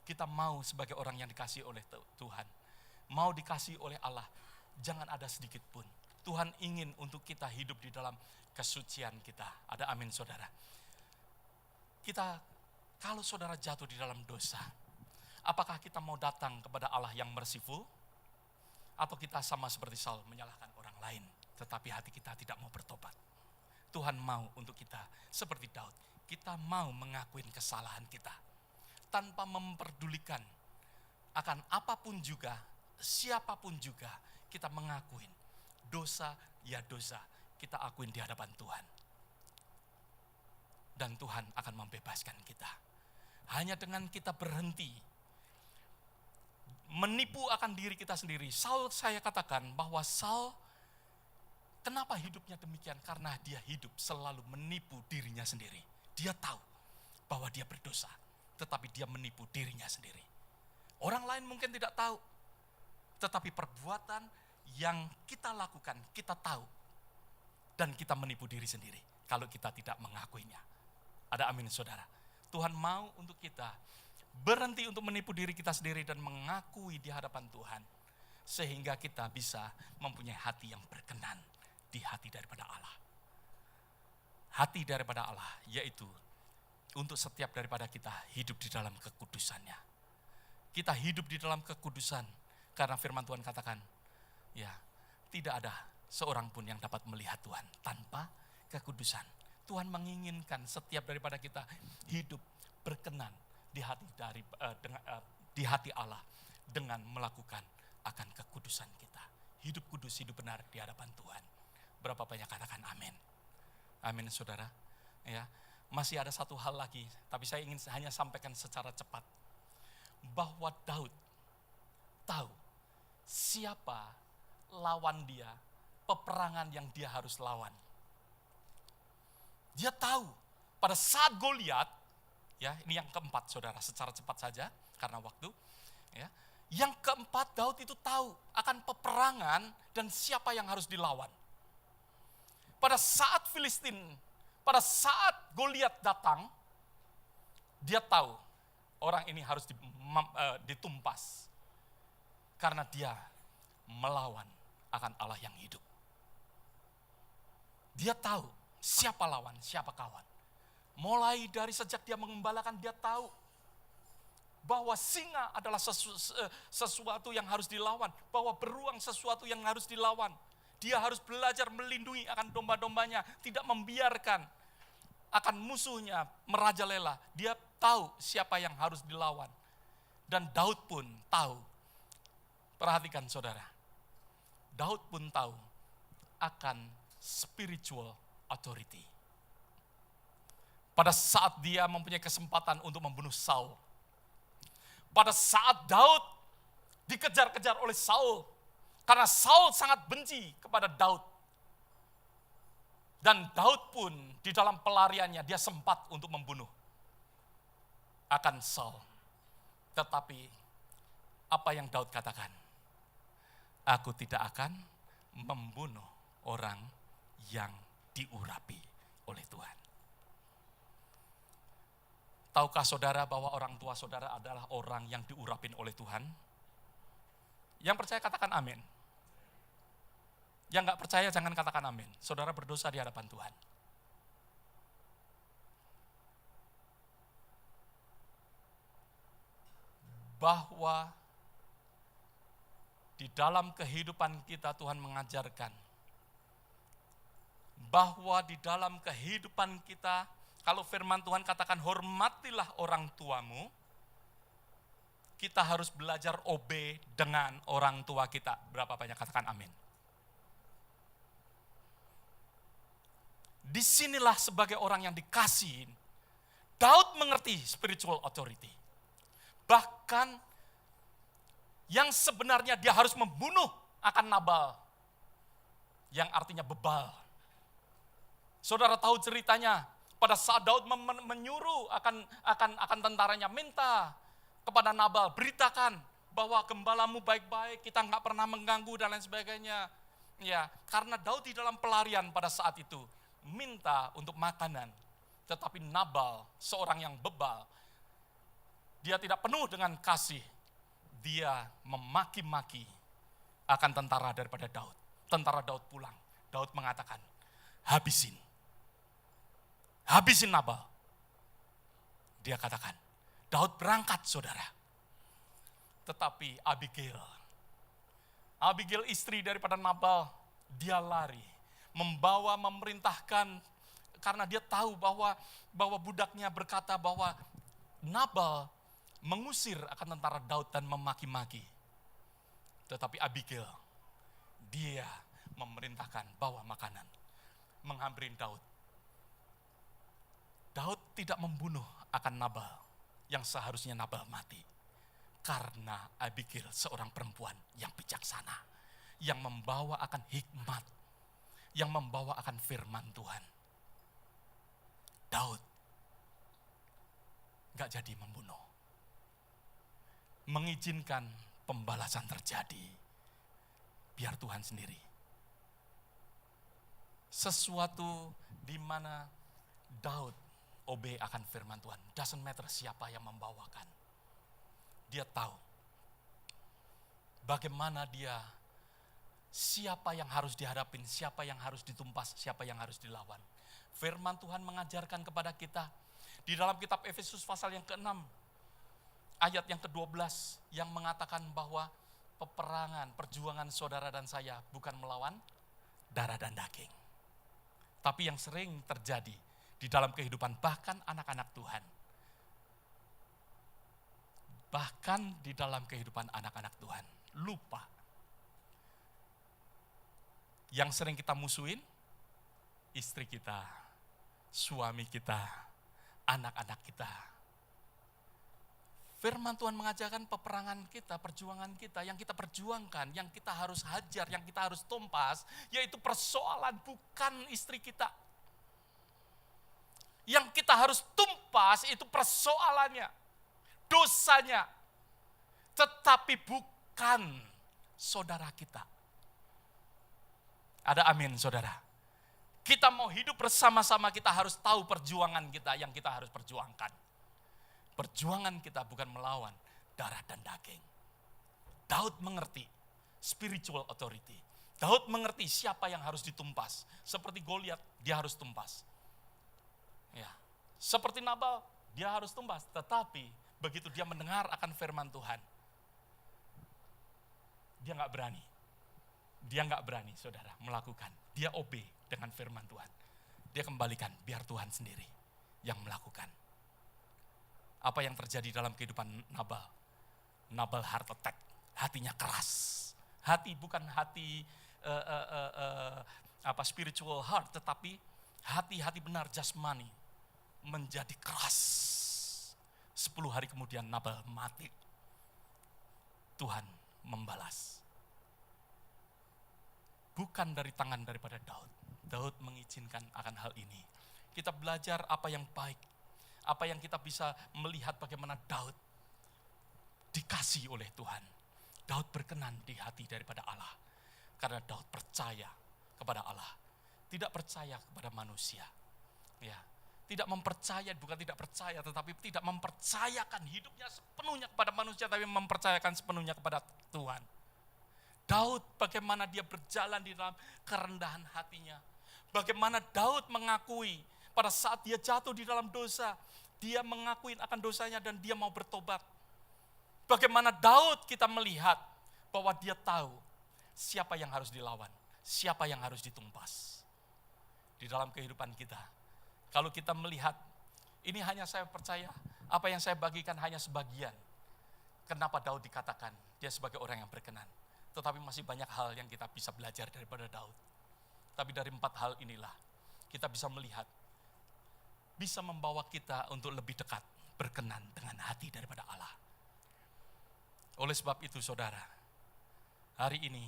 Kita mau sebagai orang yang dikasihi oleh Tuhan. Mau dikasihi oleh Allah. Jangan ada sedikit pun. Tuhan ingin untuk kita hidup di dalam kesucian kita. Ada amin saudara. Kita, kalau saudara jatuh di dalam dosa, apakah kita mau datang kepada Allah yang merciful? Atau kita sama seperti Saul menyalahkan orang lain? Tetapi hati kita tidak mau bertobat. Tuhan mau untuk kita seperti Daud. Kita mau mengakuin kesalahan kita. Tanpa memperdulikan akan apapun juga, siapapun juga, kita mengakuin. Dosa ya dosa, kita akuin di hadapan Tuhan. Dan Tuhan akan membebaskan kita. Hanya dengan kita berhenti menipu akan diri kita sendiri. Saul, saya katakan bahwa Saul Kenapa hidupnya demikian? Karena dia hidup selalu menipu dirinya sendiri. Dia tahu bahwa dia berdosa, tetapi dia menipu dirinya sendiri. Orang lain mungkin tidak tahu, tetapi perbuatan yang kita lakukan, kita tahu. Dan kita menipu diri sendiri kalau kita tidak mengakuinya. Ada amin saudara. Tuhan mau untuk kita berhenti untuk menipu diri kita sendiri dan mengakui di hadapan Tuhan. Sehingga kita bisa mempunyai hati yang berkenan di hati daripada Allah. Hati daripada Allah yaitu untuk setiap daripada kita hidup di dalam kekudusannya. Kita hidup di dalam kekudusan karena firman Tuhan katakan, ya, tidak ada seorang pun yang dapat melihat Tuhan tanpa kekudusan. Tuhan menginginkan setiap daripada kita hidup berkenan di hati di hati Allah dengan melakukan akan kekudusan kita. Hidup kudus, hidup benar di hadapan Tuhan. Berapa banyak katakan amin. Amin saudara. Ya, masih ada satu hal lagi, tapi saya ingin hanya sampaikan secara cepat. Bahwa Daud tahu siapa lawan dia, peperangan yang dia harus lawan. Dia tahu pada saat Goliat, ya ini yang keempat saudara, secara cepat saja karena waktu. Ya, yang keempat Daud itu tahu akan peperangan dan siapa yang harus dilawan. Pada saat Filistin, pada saat Goliat datang, dia tahu orang ini harus ditumpas. Karena dia melawan akan Allah yang hidup. Dia tahu siapa lawan, siapa kawan. Mulai dari sejak dia mengembalakan, dia tahu bahwa singa adalah sesuatu yang harus dilawan. Bahwa beruang sesuatu yang harus dilawan. Dia harus belajar melindungi akan domba-dombanya. Tidak membiarkan akan musuhnya merajalela. Dia tahu siapa yang harus dilawan. Dan Daud pun tahu. Perhatikan saudara. Daud pun tahu akan spiritual authority. Pada saat dia mempunyai kesempatan untuk membunuh Saul. Pada saat Daud dikejar-kejar oleh Saul. Karena Saul sangat benci kepada Daud. Dan Daud pun di dalam pelariannya dia sempat untuk membunuh akan Saul. Tetapi apa yang Daud katakan? Aku tidak akan membunuh orang yang diurapi oleh Tuhan. Tahukah saudara bahwa orang tua saudara adalah orang yang diurapin oleh Tuhan? Yang percaya katakan amin. Yang gak percaya jangan katakan amin. Saudara berdosa di hadapan Tuhan. Bahwa di dalam kehidupan kita Tuhan mengajarkan. Bahwa di dalam kehidupan kita, kalau firman Tuhan katakan hormatilah orang tuamu, kita harus belajar obey dengan orang tua kita. Berapa banyak katakan amin. Disinilah sebagai orang yang dikasihin, Daud mengerti spiritual authority. Bahkan yang sebenarnya dia harus membunuh akan Nabal, yang artinya bebal. Saudara tahu ceritanya, pada saat Daud menyuruh akan tentaranya, minta kepada Nabal, beritakan bahwa gembalamu baik-baik, kita nggak pernah mengganggu dan lain sebagainya. Ya, karena Daud di dalam pelarian pada saat itu minta untuk makanan, tetapi Nabal seorang yang bebal, dia tidak penuh dengan kasih, dia memaki-maki akan tentara daripada Daud. Tentara Daud pulang, Daud mengatakan, habisin Nabal. Dia katakan, Daud berangkat saudara. Tetapi Abigail istri daripada Nabal, dia lari. Memerintahkan, karena dia tahu bahwa budaknya berkata bahwa Nabal mengusir akan tentara Daud dan memaki-maki. Tetapi Abigail, dia memerintahkan bawa makanan, menghampirin Daud. Daud tidak membunuh akan Nabal, yang seharusnya Nabal mati. Karena Abigail seorang perempuan yang bijaksana, yang membawa akan hikmat. yang membawa akan firman Tuhan. Daud gak jadi membunuh. Mengizinkan pembalasan terjadi. Biar Tuhan sendiri. Sesuatu di mana Daud obey akan firman Tuhan. Doesn't matter siapa yang membawakan. Dia tahu bagaimana siapa yang harus dihadapin, siapa yang harus ditumpas, siapa yang harus dilawan. Firman Tuhan mengajarkan kepada kita di dalam kitab Efesus pasal yang ke-6, ayat yang ke-12 yang mengatakan bahwa peperangan, perjuangan saudara dan saya bukan melawan darah dan daging. Tapi yang sering terjadi di dalam kehidupan bahkan anak-anak Tuhan. Bahkan di dalam kehidupan anak-anak Tuhan. Lupa. Yang sering kita musuhin, istri kita, suami kita, anak-anak kita. Firman Tuhan mengajarkan peperangan kita, perjuangan kita, yang kita perjuangkan, yang kita harus hajar, yang kita harus tumpas, yaitu persoalan bukan istri kita. Yang kita harus tumpas itu persoalannya, dosanya, tetapi bukan saudara kita. Ada amin saudara. Kita mau hidup bersama-sama, kita harus tahu perjuangan kita yang kita harus perjuangkan. Perjuangan kita bukan melawan darah dan daging. Daud mengerti spiritual authority. Daud mengerti siapa yang harus ditumpas. Seperti Goliat, dia harus tumpas. Ya, seperti Nabal, dia harus tumpas. Tetapi begitu dia mendengar akan firman Tuhan, dia nggak berani. Dia nggak berani, saudara, melakukan. Dia obey dengan firman Tuhan. Dia kembalikan, biar Tuhan sendiri yang melakukan. Apa yang terjadi dalam kehidupan Nabal? Nabal heart attack, hatinya keras. Hati bukan hati spiritual heart, tetapi hati benar jasmani menjadi keras. 10 hari kemudian Nabal mati. Tuhan membalas. Bukan dari tangan daripada Daud. Daud mengizinkan akan hal ini. Kita belajar apa yang baik. Apa yang kita bisa melihat bagaimana Daud dikasih oleh Tuhan. Daud berkenan di hati daripada Allah. Karena Daud percaya kepada Allah. Tidak percaya kepada manusia. Ya, tidak mempercaya, bukan tidak percaya, tetapi tidak mempercayakan hidupnya sepenuhnya kepada manusia, tapi mempercayakan sepenuhnya kepada Tuhan. Daud bagaimana dia berjalan di dalam kerendahan hatinya. Bagaimana Daud mengakui pada saat dia jatuh di dalam dosa, dia mengakui akan dosanya dan dia mau bertobat. Bagaimana Daud kita melihat bahwa dia tahu siapa yang harus dilawan, siapa yang harus ditumpas. Di dalam kehidupan kita, kalau kita melihat, ini hanya saya percaya, apa yang saya bagikan hanya sebagian. Kenapa Daud dikatakan dia sebagai orang yang berkenan. Tetapi masih banyak hal yang kita bisa belajar daripada Daud. Tapi dari 4 hal inilah, kita bisa melihat, bisa membawa kita untuk lebih dekat, berkenan dengan hati daripada Allah. Oleh sebab itu saudara, hari ini,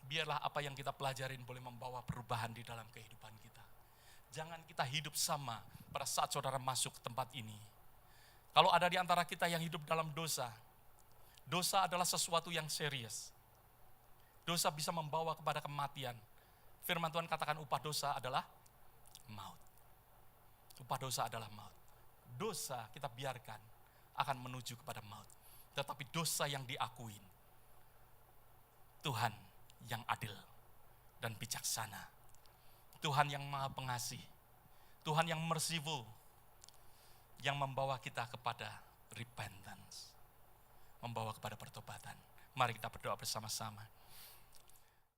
biarlah apa yang kita pelajarin boleh membawa perubahan di dalam kehidupan kita. Jangan kita hidup sama pada saat saudara masuk ke tempat ini. Kalau ada di antara kita yang hidup dalam dosa, dosa adalah sesuatu yang serius. Dosa bisa membawa kepada kematian. Firman Tuhan katakan upah dosa adalah maut. Upah dosa adalah maut. Dosa kita biarkan akan menuju kepada maut. Tetapi dosa yang diakuin, Tuhan yang adil dan bijaksana. Tuhan yang maha pengasih. Tuhan yang merciful. Yang membawa kita kepada repentance. Membawa kepada pertobatan. Mari kita berdoa bersama-sama.